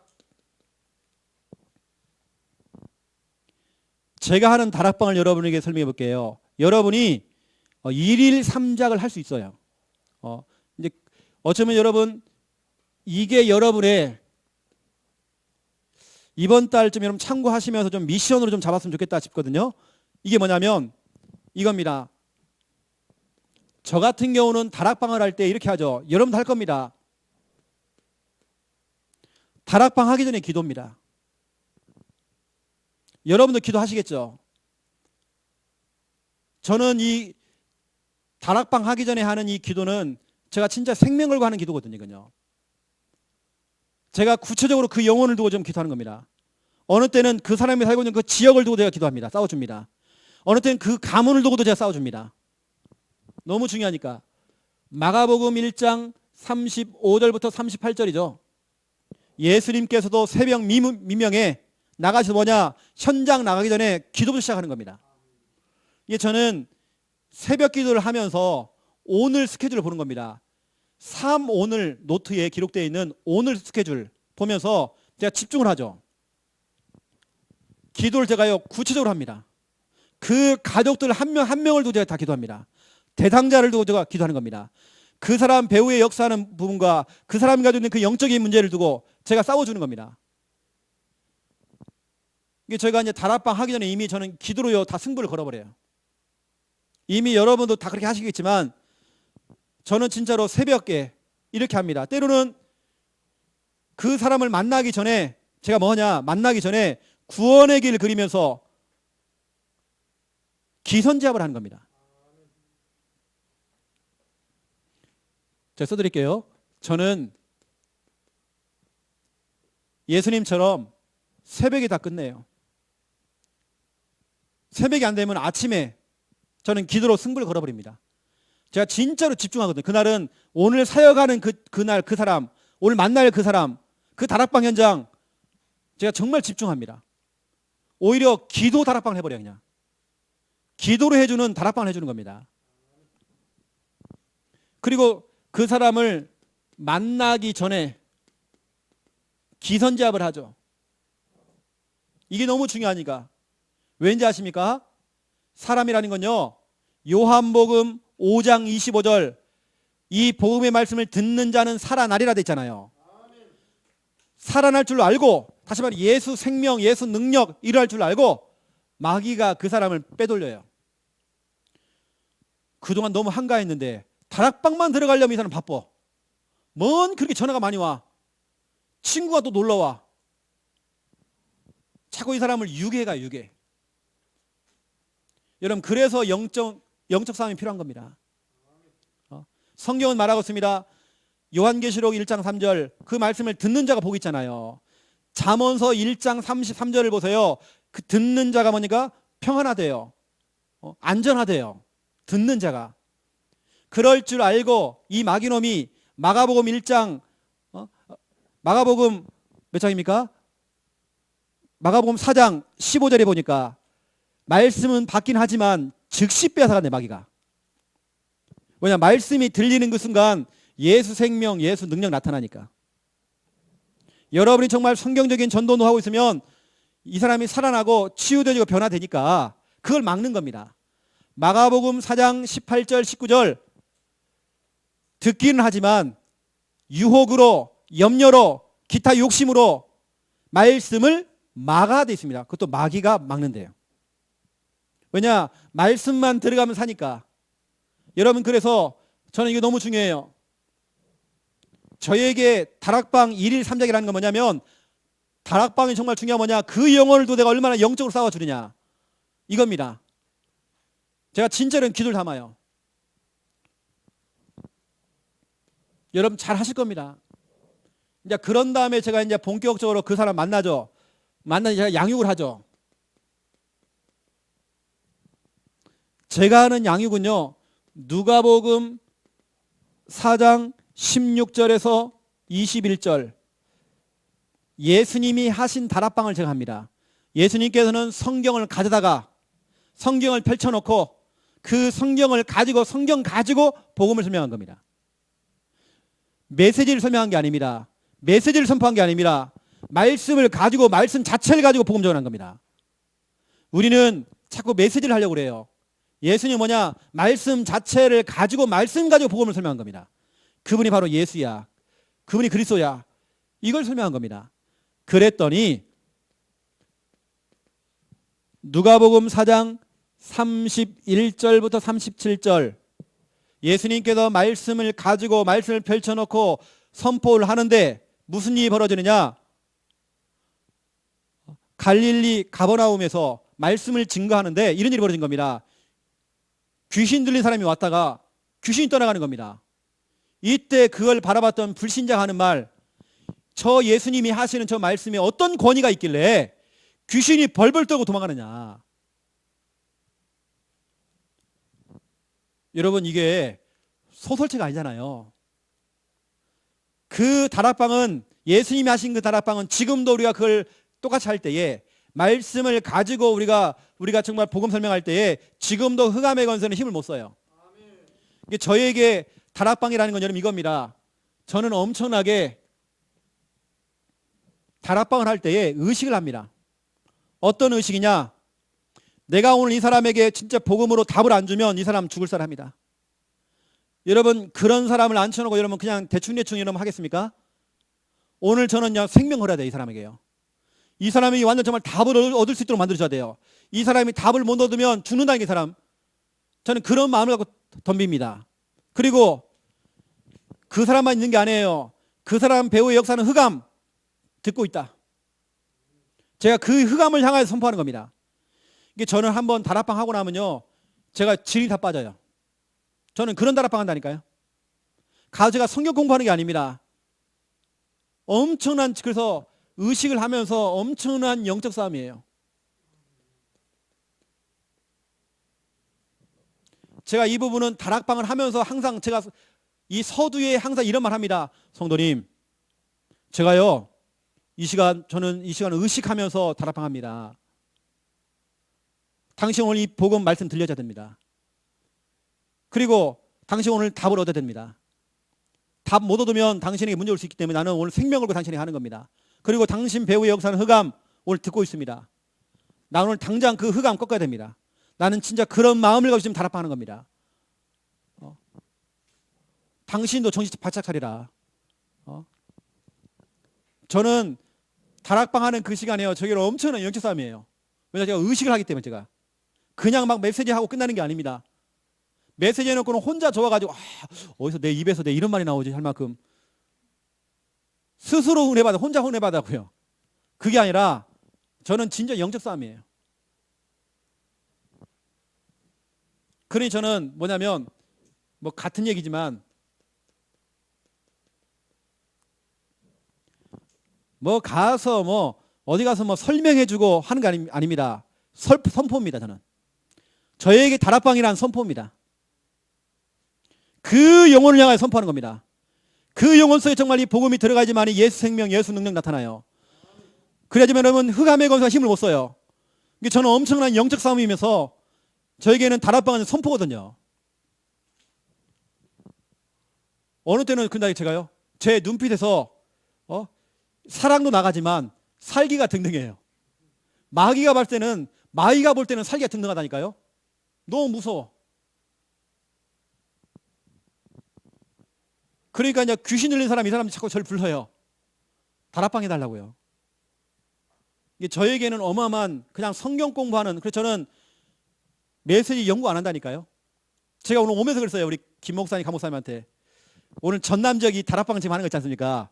제가 하는 다락방을 여러분에게 설명해 볼게요. 여러분이 1일 3작을 할 수 있어요. 이제 어쩌면 여러분 이게 여러분의 이번 달쯤 여러분 참고하시면서 좀 미션으로 좀 잡았으면 좋겠다 싶거든요. 이게 뭐냐면 이겁니다. 저 같은 경우는 다락방을 할 때 이렇게 하죠. 여러분도 할 겁니다. 다락방 하기 전에 기도입니다. 여러분도 기도하시겠죠. 저는 이 다락방 하기 전에 하는 이 기도는 제가 진짜 생명 걸고 하는 기도거든요. 이건요. 제가 구체적으로 그 영혼을 두고 좀 기도하는 겁니다. 어느 때는 그 사람이 살고 있는 그 지역을 두고 제가 기도합니다. 싸워줍니다. 어느 때는 그 가문을 두고도 제가 싸워줍니다. 너무 중요하니까. 마가복음 1장 35절부터 38절이죠. 예수님께서도 새벽 미명에 나가셔서 뭐냐 현장 나가기 전에 기도부터 시작하는 겁니다. 이게 저는 새벽 기도를 하면서 오늘 스케줄을 보는 겁니다. 오늘 노트에 기록되어 있는 오늘 스케줄 보면서 제가 집중을 하죠. 기도를 제가요 구체적으로 합니다. 그 가족들 한 명 한 명을 두고 제가 다 기도합니다. 대상자를 두고 제가 기도하는 겁니다. 그 사람 배후에 역사하는 부분과 그 사람이 가지고 있는 그 영적인 문제를 두고 제가 싸워주는 겁니다. 이게 저희가 이제 다락방 하기 전에 이미 저는 기도로요 다 승부를 걸어버려요. 이미 여러분도 다 그렇게 하시겠지만 저는 진짜로 새벽에 이렇게 합니다. 때로는 그 사람을 만나기 전에 제가 뭐냐 만나기 전에 구원의 길 그리면서 기선제압을 하는 겁니다. 제가 써드릴게요. 저는 예수님처럼 새벽에 다 끝내요. 새벽이 안 되면 아침에 저는 기도로 승부를 걸어버립니다. 제가 진짜로 집중하거든요. 그날은 오늘 사역하는 그날 그 사람, 오늘 만날 그 사람, 그 다락방 현장 제가 정말 집중합니다. 오히려 기도 다락방을 해버려요. 그냥 기도로 해주는 다락방을 해주는 겁니다. 그리고 그 사람을 만나기 전에 기선제압을 하죠. 이게 너무 중요하니까. 왠지 아십니까? 사람이라는 건요, 요한복음 5장 25절, 이 복음의 말씀을 듣는 자는 살아나리라 돼 있잖아요. 살아날 줄 알고, 다시 말해 예수 생명, 예수 능력 일어날 줄 알고 마귀가 그 사람을 빼돌려요. 그동안 너무 한가했는데 다락방만 들어가려면 이 사람 바빠. 뭔 그렇게 전화가 많이 와. 친구가 또 놀러 와. 자꾸 이 사람을 유괴가 유괴. 여러분, 그래서 영적 싸움이 필요한 겁니다. 성경은 말하고 있습니다. 요한계시록 1장 3절, 그 말씀을 듣는 자가 복이 있잖아요. 잠언서 1장 33절을 보세요. 그 듣는 자가 뭐니까 평안하대요. 안전하대요. 듣는 자가. 그럴 줄 알고 이 마귀놈이 마가복음 1장, 마가복음 몇 장입니까? 마가복음 4장 15절에 보니까 말씀은 받긴 하지만 즉시 빼앗아간대, 마귀가. 왜냐, 말씀이 들리는 그 순간 예수 생명, 예수 능력 나타나니까. 여러분이 정말 성경적인 전도도 하고 있으면 이 사람이 살아나고 치유되고 변화되니까 그걸 막는 겁니다. 마가복음 4장 18절 19절, 듣기는 하지만 유혹으로, 염려로, 기타 욕심으로 말씀을 막아야 돼 있습니다. 그것도 마귀가 막는데요. 왜냐, 말씀만 들어가면 사니까. 여러분, 그래서 저는 이게 너무 중요해요. 저에게 다락방 1일 3작이라는 건 뭐냐면, 다락방이 정말 중요한 뭐냐, 그 영혼을도 내가 얼마나 영적으로 싸워주느냐, 이겁니다. 제가 진짜로 기도를 담아요. 여러분 잘 하실 겁니다. 이제 그런 다음에 제가 이제 본격적으로 그 사람 만나죠. 만나서 제가 양육을 하죠. 제가 하는 양육은요, 누가복음 4장 16절에서 21절, 예수님이 하신 다락방을 제가 합니다. 예수님께서는 성경을 가져다가 성경을 펼쳐놓고 그 성경을 가지고, 성경 가지고 복음을 설명한 겁니다. 메시지를 설명한 게 아닙니다. 메시지를 선포한 게 아닙니다. 말씀을 가지고, 말씀 자체를 가지고 복음 전한 겁니다. 우리는 자꾸 메시지를 하려고 그래요. 예수님 뭐냐? 말씀 자체를 가지고, 말씀 가지고 복음을 설명한 겁니다. 그분이 바로 예수야. 그분이 그리스도야. 이걸 설명한 겁니다. 그랬더니 누가복음 4장 31절부터 37절, 예수님께서 말씀을 가지고 말씀을 펼쳐놓고 선포를 하는데 무슨 일이 벌어지느냐? 갈릴리 가버나움에서 말씀을 증거하는데 이런 일이 벌어진 겁니다. 귀신 들린 사람이 왔다가 귀신이 떠나가는 겁니다. 이때 그걸 바라봤던 불신자가 하는 말, 저 예수님이 하시는 저 말씀에 어떤 권위가 있길래 귀신이 벌벌 떨고 도망가느냐. 여러분, 이게 소설책 아니잖아요. 그 다락방은, 예수님이 하신 그 다락방은 지금도 우리가 그걸 똑같이 할 때에, 말씀을 가지고 우리가 정말 복음 설명할 때에 지금도 흑암의 권세는 힘을 못 써요. 이게 저에게 다락방이라는 건 여러분 이겁니다. 저는 엄청나게 다락방을 할 때에 의식을 합니다. 어떤 의식이냐? 내가 오늘 이 사람에게 진짜 복음으로 답을 안 주면 이 사람 죽을 사람이다. 여러분, 그런 사람을 앉혀놓고 여러분 그냥 대충 여러분 하겠습니까? 오늘 저는 그냥 생명을 해야 돼요. 이 사람에게요. 이 사람이 완전 정말 답을 얻을 수 있도록 만들어줘야 돼요. 이 사람이 답을 못 얻으면 죽는다는 게 사람. 저는 그런 마음을 갖고 덤빕니다. 그리고 그 사람만 있는 게 아니에요. 그 사람 배우의 역사는 흑암 듣고 있다. 제가 그 흑암을 향하여 선포하는 겁니다. 이게 저는 한번 다락방 하고 나면요, 제가 질이 다 빠져요. 저는 그런 다락방 한다니까요. 가서 제가 성경 공부하는 게 아닙니다. 엄청난, 그래서 의식을 하면서 엄청난 영적 싸움이에요. 제가 이 부분은 다락방을 하면서 항상 제가 이 서두에 항상 이런 말 합니다. 성도님, 제가요, 저는 이 시간 의식하면서 다락방 합니다. 당신 오늘 이 복음 말씀 들려줘야 됩니다. 그리고 당신 오늘 답을 얻어야 됩니다. 답 못 얻으면 당신에게 문제 올 수 있기 때문에 나는 오늘 생명 걸고 당신에게 하는 겁니다. 그리고 당신 배후에 역사는 흑암 오늘 듣고 있습니다. 나 오늘 당장 그 흑암 꺾어야 됩니다. 나는 진짜 그런 마음을 가지고 지금 다락방하는 겁니다. 당신도 정신 바짝 차리라. 저는 다락방하는 그 시간에요. 저기는 엄청난 영적 싸움이에요. 왜냐 제가 의식을 하기 때문에 제가 그냥 막 메시지하고 끝나는 게 아닙니다. 메시지 해놓고는 혼자 좋아가지고 어디서 내 입에서 내 이런 말이 나오지 할 만큼 스스로 은혜 받아 혼자 은혜 받았고요. 그게 아니라 저는 진짜 영적 싸움이에요. 그러니 저는 뭐냐면 뭐 같은 얘기지만 뭐 가서 뭐 어디 가서 뭐 설명해주고 하는 거 아닙니다. 선포입니다. 저는 저에게 다락방이란 선포입니다. 그 영혼을 향하여 선포하는 겁니다. 그 영혼 속에 정말 이 복음이 들어가지만 예수 생명, 예수 능력 나타나요. 그래야지만 여러분 흑암의 권세가 힘을 못 써요. 이게 저는 엄청난 영적 싸움이면서 저에게는 다락방은 선포거든요. 어느 때는 근데 제가요 제 눈빛에서 사랑도 나가지만 살기가 등등해요. 마귀가 볼 때는 살기가 등등하다니까요. 너무 무서워. 그러니까 이제 귀신 들린 사람이 이 사람이 자꾸 저를 불러요. 다락방 해달라고요. 이게 저에게는 어마어마한 그냥 성경 공부하는. 그래서 저는 메시지 연구 안 한다니까요. 제가 오늘 오면서 그랬어요. 우리 김 목사님, 강 목사님한테 오늘 전남 지역이 다락방 지금 하는 거 있지 않습니까?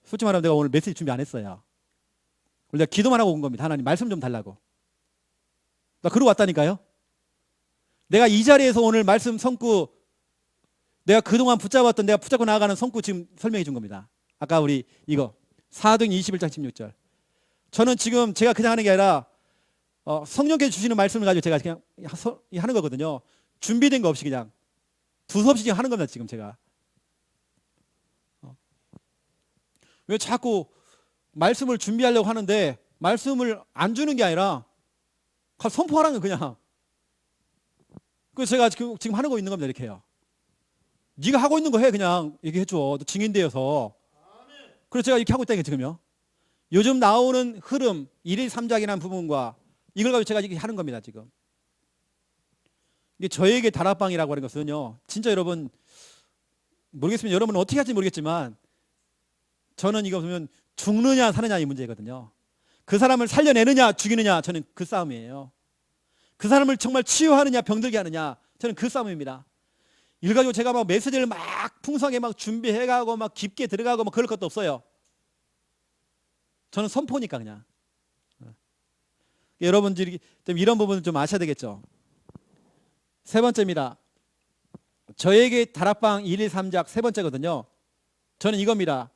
솔직히 말하면 내가 오늘 메시지 준비 안 했어요. 오늘 내가 기도만 하고 온 겁니다. 하나님 말씀 좀 달라고. 나 그러고 왔다니까요. 내가 이 자리에서 오늘 말씀 성구 내가 그동안 붙잡았던 내가 붙잡고 나아가는 성구 지금 설명해 준 겁니다. 아까 우리 이거 사도행 21장 16절. 저는 지금 제가 그냥 하는 게 아니라 성령께서 주시는 말씀을 가지고 제가 그냥 하는 거거든요. 준비된 거 없이 그냥 두서없이 지금 하는 겁니다. 지금 제가. 왜 자꾸 말씀을 준비하려고 하는데 말씀을 안 주는 게 아니라 선포하라는 거 그냥. 그래서 제가 지금 하는 거 있는 겁니다. 이렇게 해요. 네가 하고 있는 거 해. 그냥 얘기해 줘. 너 증인되어서. 그래서 제가 이렇게 하고 있다니까 지금요. 요즘 나오는 흐름 1일 3작이라는 부분과 이걸 가지고 제가 이렇게 하는 겁니다. 지금. 이게 저에게 다락방이라고 하는 것은요. 진짜 여러분 모르겠습니다. 여러분은 어떻게 할지 모르겠지만 저는 이거 보면 죽느냐 사느냐 이 문제거든요. 그 사람을 살려내느냐 죽이느냐 저는 그 싸움이에요. 그 사람을 정말 치유하느냐 병들게 하느냐 저는 그 싸움입니다. 이걸 가지고 제가 막 메시지를 막 풍성하게 막 준비해가고 막 깊게 들어가고 막 그럴 것도 없어요. 저는 선포니까 그냥. 여러분들이 좀 이런 부분을 좀 아셔야 되겠죠. 세 번째입니다. 저에게 다락방 1, 2, 3작 세 번째거든요. 저는 이겁니다.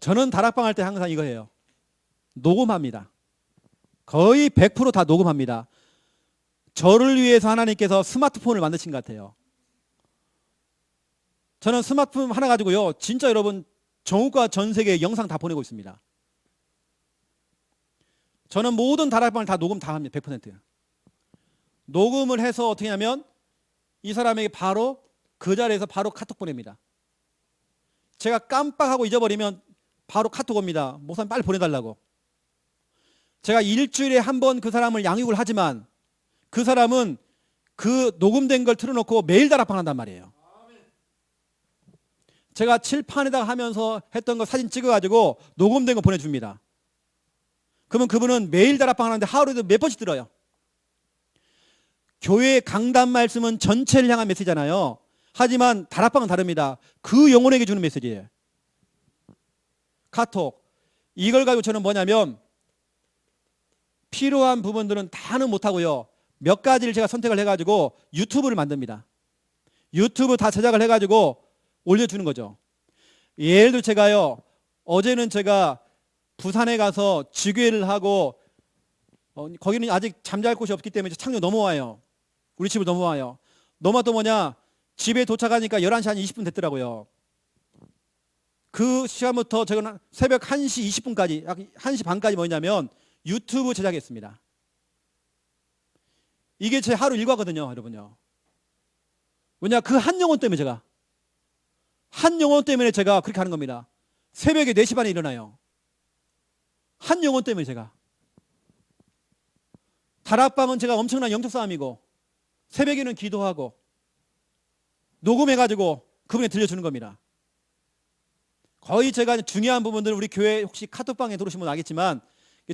저는 다락방 할 때 항상 이거 해요. 녹음합니다. 거의 100% 다 녹음합니다. 저를 위해서 하나님께서 스마트폰을 만드신 것 같아요. 저는 스마트폰 하나 가지고요. 진짜 여러분 전국과 전 세계에 영상 다 보내고 있습니다. 저는 모든 다락방을 다 녹음 다 합니다. 100%. 녹음을 해서 어떻게 하냐면 이 사람에게 바로 그 자리에서 바로 카톡 보냅니다. 제가 깜빡하고 잊어버리면 바로 카톡 옵니다. 목사님 빨리 보내달라고. 제가 일주일에 한 번 그 사람을 양육을 하지만 그 사람은 그 녹음된 걸 틀어놓고 매일 다락방 한단 말이에요. 제가 칠판에다가 하면서 했던 거 사진 찍어가지고 녹음된 거 보내줍니다. 그러면 그분은 매일 다락방 하는데 하루에도 몇 번씩 들어요. 교회 강단 말씀은 전체를 향한 메시지잖아요. 하지만 다락방은 다릅니다. 그 영혼에게 주는 메시지예요. 카톡. 이걸 가지고 저는 뭐냐면 필요한 부분들은 다는 못하고요. 몇 가지를 제가 선택을 해가지고 유튜브를 만듭니다. 유튜브 다 제작을 해가지고 올려주는 거죠. 예를 들어 제가요. 어제는 제가 부산에 가서 지교회를 하고 거기는 아직 잠잘 곳이 없기 때문에 창녕 넘어와요. 우리 집을 넘어와요. 넘어도 뭐냐 집에 도착하니까 11시 한 20분 됐더라고요. 그 시간부터 제가 새벽 1시 20분까지 약 1시 반까지 뭐냐면 유튜브 제작했습니다. 이게 제 하루 일과거든요. 여러분요. 왜냐 그 한 영혼 때문에 제가 한 영혼 때문에 제가 그렇게 하는 겁니다. 새벽에 4시 반에 일어나요. 한 영혼 때문에 제가. 다락방은 제가 엄청난 영적 싸움이고 새벽에는 기도하고 녹음해가지고 그분에 들려주는 겁니다. 거의 제가 중요한 부분들 우리 교회 혹시 카톡방에 들어오신 분 알겠지만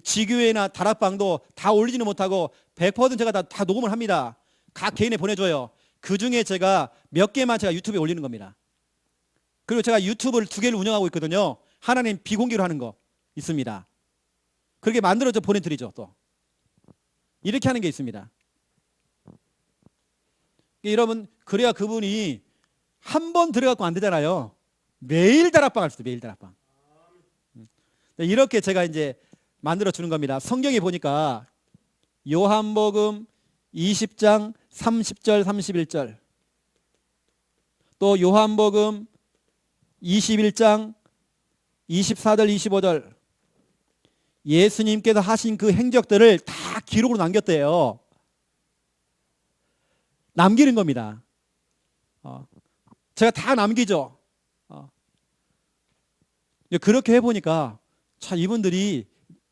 지교회나 다락방도 다 올리지는 못하고 100% 제가 다 녹음을 합니다. 각 개인에 보내줘요. 그 중에 제가 몇 개만 제가 유튜브에 올리는 겁니다. 그리고 제가 유튜브를 2개를 운영하고 있거든요. 하나는 비공개로 하는 거 있습니다. 그렇게 만들어서 보내드리죠. 또 이렇게 하는 게 있습니다. 여러분 그래야 그분이 한 번 들어가고 안 되잖아요. 매일 다락방 할 수 있어요. 매일 다락방. 이렇게 제가 이제 만들어 주는 겁니다. 성경에 보니까 요한복음 20장 30절 31절 또 요한복음 21장 24절 25절 예수님께서 하신 그 행적들을 다 기록으로 남겼대요. 남기는 겁니다. 제가 다 남기죠. 그렇게 해보니까 참 이분들이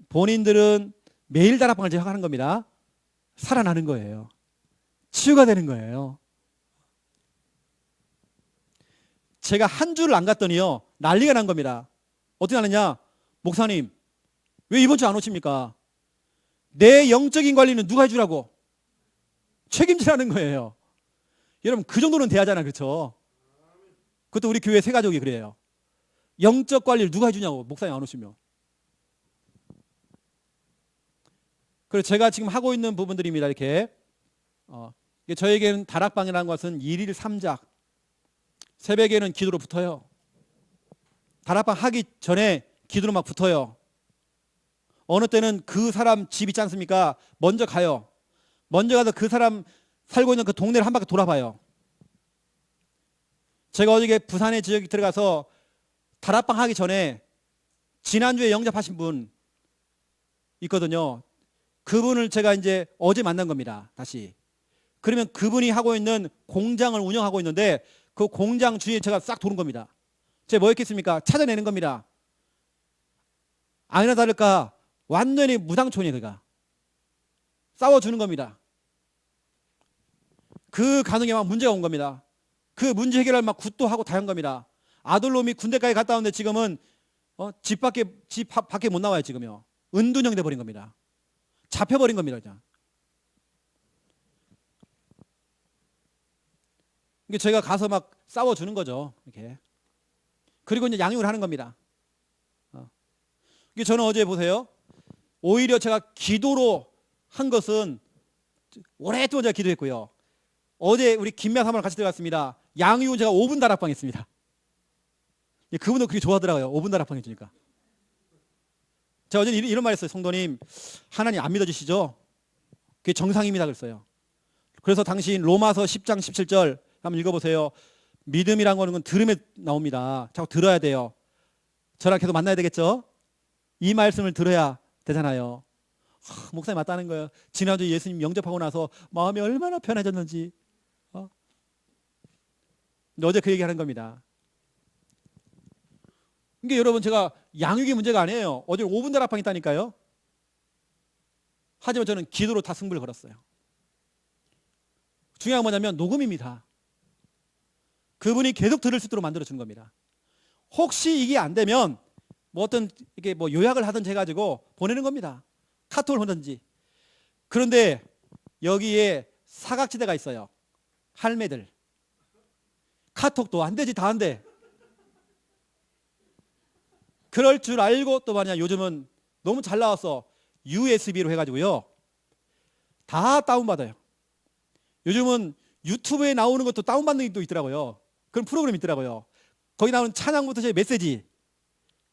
본인들은 매일 다락방을 하는 겁니다. 살아나는 거예요. 치유가 되는 거예요. 제가 한 주를 안 갔더니요 난리가 난 겁니다. 어떻게 하느냐? 목사님 왜 이번 주 안 오십니까? 내 영적인 관리는 누가 해주라고? 책임지라는 거예요. 여러분 그 정도는 돼야잖아요. 그렇죠? 그것도 우리 교회 새 가족이 그래요. 영적 관리를 누가 해주냐고 목사님 안 오시면. 그래서 제가 지금 하고 있는 부분들입니다. 이렇게 저에게는 다락방이라는 것은 일일 3작 새벽에는 기도로 붙어요. 다락방 하기 전에 기도로 막 붙어요. 어느 때는 그 사람 집 있지 않습니까? 먼저 가요. 먼저 가서 그 사람 살고 있는 그 동네를 한 바퀴 돌아봐요. 제가 어저께 부산의 지역에 들어가서 다락방 하기 전에 지난주에 영접하신 분 있거든요. 그분을 제가 이제 어제 만난 겁니다. 다시. 그러면 그분이 하고 있는 공장을 운영하고 있는데 그 공장 주위에 제가 싹 도는 겁니다. 제가 뭐 했겠습니까? 찾아내는 겁니다. 아니나 다를까 완전히 무당촌이에요. 그가 싸워주는 겁니다. 그 가정에 막 문제가 온 겁니다. 그 문제 해결을 막 굿도 하고 다 한 겁니다. 아들놈이 군대까지 갔다 왔는데 지금은 집 밖에 못 나와요. 지금요. 은둔형 돼버린 겁니다. 잡혀버린 겁니다. 그냥. 이게 제가 가서 막 싸워주는 거죠. 이렇게. 그리고 이제 양육을 하는 겁니다. 이게 저는 어제 보세요. 오히려 제가 기도로 한 것은 오랫동안 제가 기도했고요. 어제 우리 김미아 사모랑 같이 들어갔습니다. 양육은 제가 5분 다락방 했습니다. 그분도 그렇게 좋아하더라고요. 5분 다락방 해주니까. 제가 어제 이런 말 했어요. 성도님 하나님 안 믿어주시죠? 그게 정상입니다. 그랬어요. 그래서 당신 로마서 10장 17절 한번 읽어보세요. 믿음이란 거는 들음에 나옵니다. 자꾸 들어야 돼요. 저랑 계속 만나야 되겠죠? 이 말씀을 들어야 되잖아요. 목사님 맞다는 거예요. 지난주 예수님 영접하고 나서 마음이 얼마나 편해졌는지. 어제 그 얘기하는 겁니다. 이게 여러분 제가 양육이 문제가 아니에요. 어제 5분 다락방 있다니까요. 하지만 저는 기도로 다 승부를 걸었어요. 중요한 건 뭐냐면 녹음입니다. 그분이 계속 들을 수 있도록 만들어주는 겁니다. 혹시 이게 안 되면 뭐 어떤 이게 뭐 요약을 하든지 해가지고 보내는 겁니다. 카톡을 보든지. 그런데 여기에 사각지대가 있어요. 할매들. 카톡도 안 되지 다 안 돼. 그럴 줄 알고 또 말이야 요즘은 너무 잘 나와서 USB로 해가지고요. 다 다운받아요. 요즘은 유튜브에 나오는 것도 다운받는 게 또 있더라고요. 그런 프로그램이 있더라고요. 거기 나오는 찬양부터 제 메시지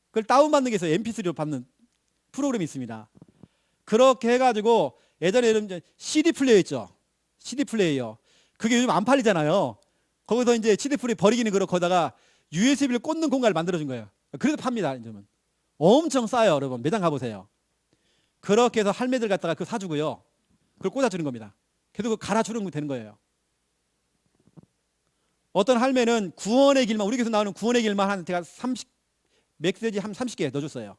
그걸 다운받는 게 있어요. MP3로 받는 프로그램이 있습니다. 그렇게 해가지고 예전에 여러분 CD 플레이어 있죠. CD 플레이어. 그게 요즘 안 팔리잖아요. 거기서 이제 CD 플레이 버리기는 그렇고 거기다가 USB를 꽂는 공간을 만들어준 거예요. 그래서 팝니다. 요즘은 엄청 싸요. 여러분 매장 가보세요. 그렇게 해서 할매들 갖다가 그거 사주고요. 그걸 꽂아주는 겁니다. 계속 그거 갈아주는 되는 거예요. 어떤 할매는 구원의 길만 우리 교회에서 나오는 구원의 길만 한 제가 메시지 한 30개 넣어줬어요.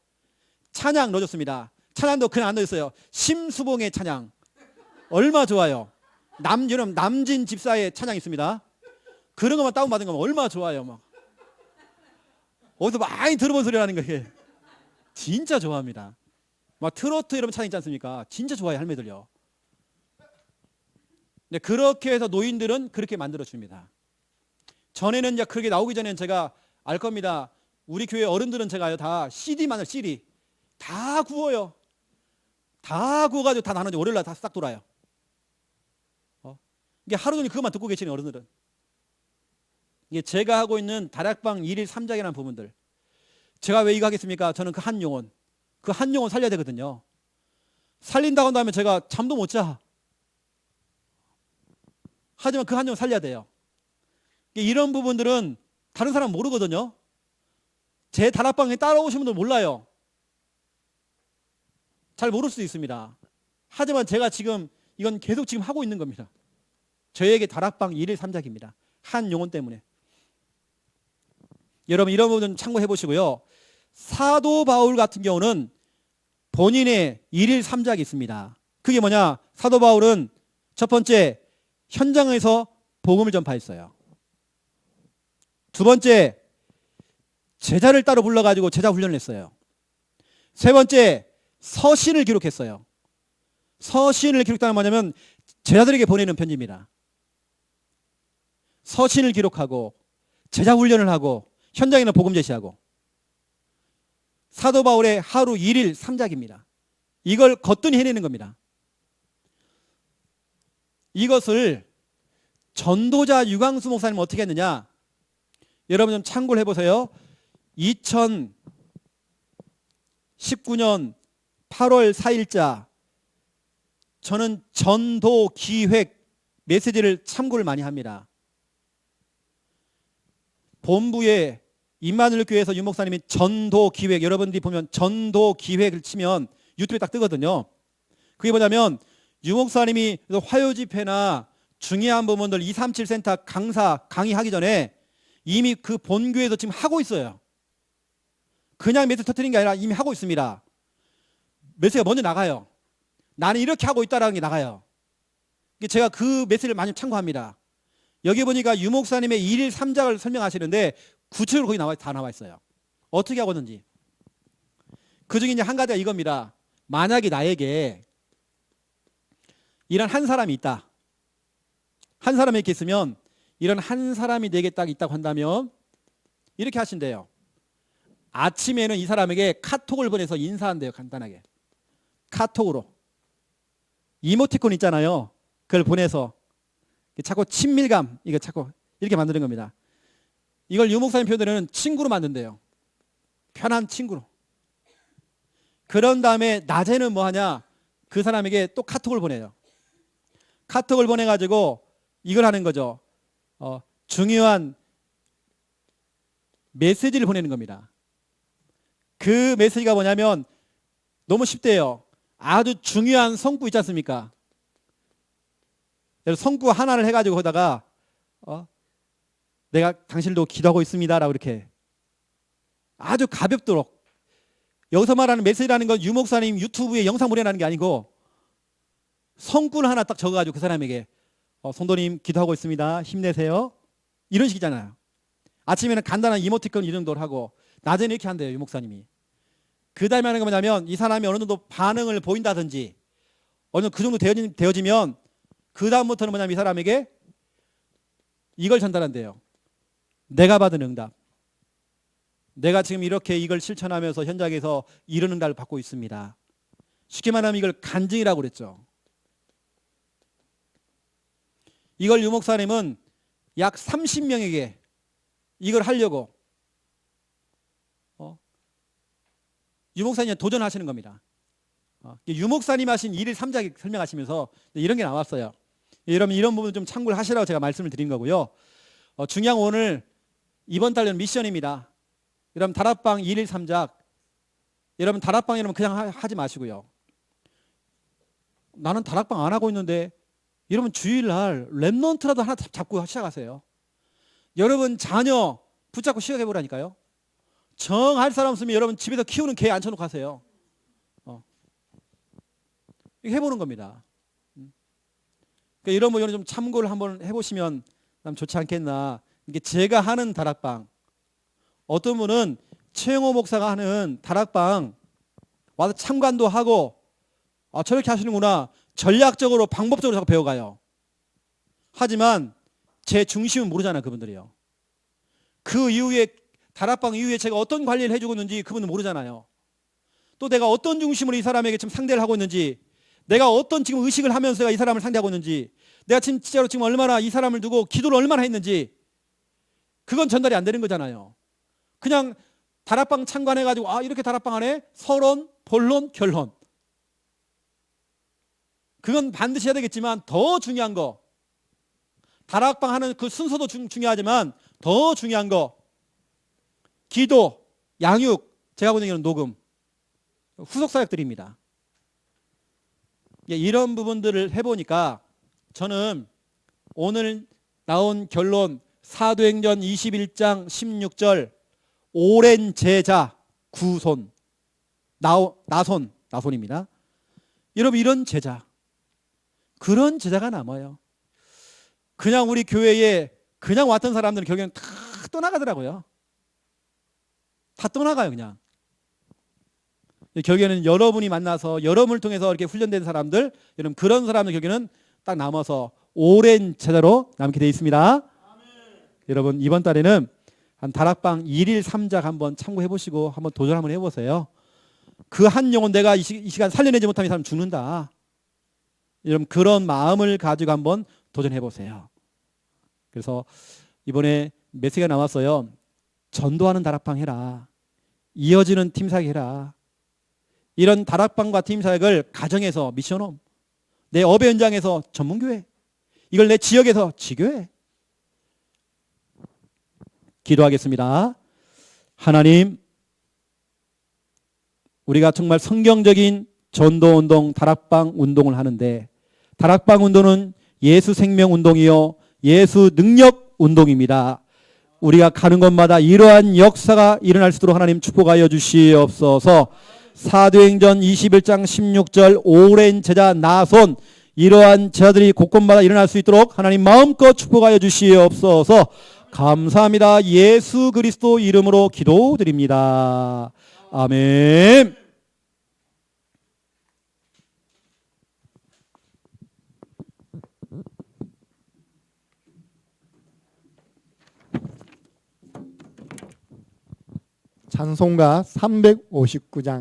찬양 넣어줬습니다. 찬양도 그냥 안 넣었어요. 심수봉의 찬양. 얼마 좋아요. 여러분 남진 집사의 찬양 있습니다. 그런 것만 다운받은 거면 얼마 좋아요. 막. 어디서 많이 들어본 소리라는 거예요. 진짜 좋아합니다. 막 트로트 이런 찬양 있지 않습니까? 진짜 좋아해요, 할매들요. 네, 그렇게 해서 노인들은 그렇게 만들어줍니다. 전에는 이제 그렇게 나오기 전에는 제가 알 겁니다. 우리 교회 어른들은 제가요, 다 CD만을 CD. 다 구워요. 다 구워가지고 다 나눠지 월요일날 다 싹 돌아요. 이게 하루 종일 그것만 듣고 계시는 어른들은. 이게 제가 하고 있는 다락방 1일 3작이라는 부분들. 제가 왜 이거 하겠습니까? 저는 그 한 영혼 살려야 되거든요. 살린다고 한다면 제가 잠도 못 자. 하지만 그 한 영혼 살려야 돼요. 이런 부분들은 다른 사람 모르거든요. 제 다락방에 따라오신 분들 몰라요. 잘 모를 수도 있습니다. 하지만 제가 지금 이건 계속 지금 하고 있는 겁니다. 저에게 다락방 1일 3작입니다. 한 영혼 때문에. 여러분 이런 부분 참고해 보시고요. 사도 바울 같은 경우는 본인의 1일 3작이 있습니다. 그게 뭐냐? 사도 바울은 첫 번째 현장에서 복음을 전파했어요. 두 번째 제자를 따로 불러가지고 제자 훈련을 했어요. 세 번째 서신을 기록했어요. 서신을 기록하는 뭐냐면 제자들에게 보내는 편지입니다. 서신을 기록하고 제자 훈련을 하고 현장에는 복음 제시하고. 사도 바울의 하루 1일 3작입니다. 이걸 거뜬히 해내는 겁니다. 이것을 전도자 유광수 목사님은 어떻게 했느냐? 여러분 좀 참고를 해보세요. 2019년 8월 4일자 저는 전도 기획 메시지를 참고를 많이 합니다. 본부에 임마누엘 교회에서 유 목사님이 전도 기획, 여러분들이 보면 전도 기획을 치면 유튜브에 딱 뜨거든요. 그게 뭐냐면 유 목사님이 화요 집회나 중요한 부분들 237 센터 강의하기 전에 이미 그 본교에서 지금 하고 있어요. 그냥 메시지 터뜨린 게 아니라 이미 하고 있습니다. 메시지가 먼저 나가요. 나는 이렇게 하고 있다라는 게 나가요. 제가 그 메시지를 많이 참고합니다. 여기 보니까 유 목사님의 1일 3작을 설명하시는데 구체적으로 거기 다 나와 있어요. 어떻게 하고 있는지. 그 중에 이제 한 가지가 이겁니다. 만약에 나에게 이런 한 사람이 있다. 한 사람이 이렇게 있으면 이런 한 사람이 내게 딱 있다고 한다면 이렇게 하신대요. 아침에는 이 사람에게 카톡을 보내서 인사한대요. 간단하게. 카톡으로. 이모티콘 있잖아요. 그걸 보내서 자꾸 친밀감 이거 자꾸 이렇게 만드는 겁니다. 이걸 유 목사님 표현으로는 친구로 만든대요. 편한 친구로. 그런 다음에 낮에는 뭐 하냐? 그 사람에게 또 카톡을 보내요. 카톡을 보내가지고 이걸 하는 거죠. 중요한 메시지를 보내는 겁니다. 그 메시지가 뭐냐면 너무 쉽대요. 아주 중요한 성구 있지 않습니까? 성구 하나를 해가지고 거기다가 내가 당신도 기도하고 있습니다 라고 이렇게 아주 가볍도록. 여기서 말하는 메시지라는 건 유 목사님 유튜브에 영상 보내라는 게 아니고 성구를 하나 딱 적어가지고 그 사람에게 성도님 기도하고 있습니다. 힘내세요. 이런 식이잖아요. 아침에는 간단한 이모티콘 이 정도를 하고 낮에는 이렇게 한대요. 유 목사님이. 그 다음에 하는 게 뭐냐면 이 사람이 어느 정도 반응을 보인다든지 어느 정도 그 정도 되어지면 그 다음부터는 뭐냐면 이 사람에게 이걸 전달한대요. 내가 받은 응답. 내가 지금 이렇게 이걸 실천하면서 현장에서 이런 응답을 받고 있습니다. 쉽게 말하면 이걸 간증이라고 그랬죠. 이걸 유 목사님은 약 30명에게 이걸 하려고 유 목사님이 도전하시는 겁니다. 유 목사님 하신 1일 3작 설명하시면서 이런 게 나왔어요. 여러분 이런 부분 좀 참고를 하시라고 제가 말씀을 드린 거고요. 중요한 오늘 이번 달은 미션입니다. 여러분 다락방 1일 3작 여러분 다락방 여러분 그냥 하지 마시고요. 나는 다락방 안 하고 있는데 여러분 주일날 랩넌트라도 하나 잡고 시작하세요. 여러분 자녀 붙잡고 시작해보라니까요. 정할 사람 없으면 여러분 집에서 키우는 개 앉혀놓고 하세요. 이렇게 해보는 겁니다. 그러니까 이런 부분을 좀 참고를 한번 해보시면 참 좋지 않겠나. 이게 제가 하는 다락방, 어떤 분은 최영호 목사가 하는 다락방 와서 참관도 하고 저렇게 하시는구나, 전략적으로 방법적으로 자꾸 배워가요. 하지만 제 중심은 모르잖아요, 그분들이요. 그 이후에 다락방 이후에 제가 어떤 관리를 해주고 있는지 그분은 모르잖아요. 또 내가 어떤 중심으로 이 사람에게 지금 상대를 하고 있는지, 내가 어떤 지금 의식을 하면서 내가 이 사람을 상대하고 있는지, 내가 진짜로 지금 얼마나 이 사람을 두고 기도를 얼마나 했는지, 그건 전달이 안 되는 거잖아요. 그냥 다락방 참관해가지고 이렇게 다락방 하네, 서론, 본론, 결론. 그건 반드시 해야 되겠지만 더 중요한 거, 다락방 하는 그 순서도 중요하지만 더 중요한 거, 기도, 양육, 제가 하고 있는 녹음, 후속 사역들입니다. 이런 부분들을 해보니까 저는 오늘 나온 결론, 사도행전 21장 16절, 오랜 제자 구손, 나손입니다. 여러분, 이런 제자, 그런 제자가 남아요. 그냥 우리 교회에 그냥 왔던 사람들은 결국엔 다 떠나가더라고요. 다 떠나가요, 그냥. 결국에는 여러분이 만나서 여러분을 통해서 이렇게 훈련된 사람들, 여러분 그런 사람들 결국에는 딱 남아서 오랜 제자로 남게 되어 있습니다. 아멘. 여러분 이번 달에는 한 다락방 1일 3작 한번 참고해 보시고 한번 도전 한번 해보세요. 그 한 영혼 내가 이 시간 살려내지 못하면 이 사람 죽는다. 여러분 그런 마음을 가지고 한번 도전해 보세요. 그래서 이번에 메시지가 나왔어요. 전도하는 다락방 해라. 이어지는 팀사역 해라. 이런 다락방과 팀사역을 가정에서 미션홈, 내 업의 현장에서 전문교회, 이걸 내 지역에서 지교회. 기도하겠습니다. 하나님, 우리가 정말 성경적인 전도운동, 다락방 운동을 하는데, 다락방 운동은 예수 생명 운동이요 예수 능력 운동입니다. 우리가 가는 곳마다 이러한 역사가 일어날 수 있도록 하나님 축복하여 주시옵소서. 사도행전 21장 16절 오랜 제자 나손, 이러한 제자들이 곳곳마다 일어날 수 있도록 하나님 마음껏 축복하여 주시옵소서. 감사합니다. 예수 그리스도 이름으로 기도드립니다. 아멘. 찬송가 359장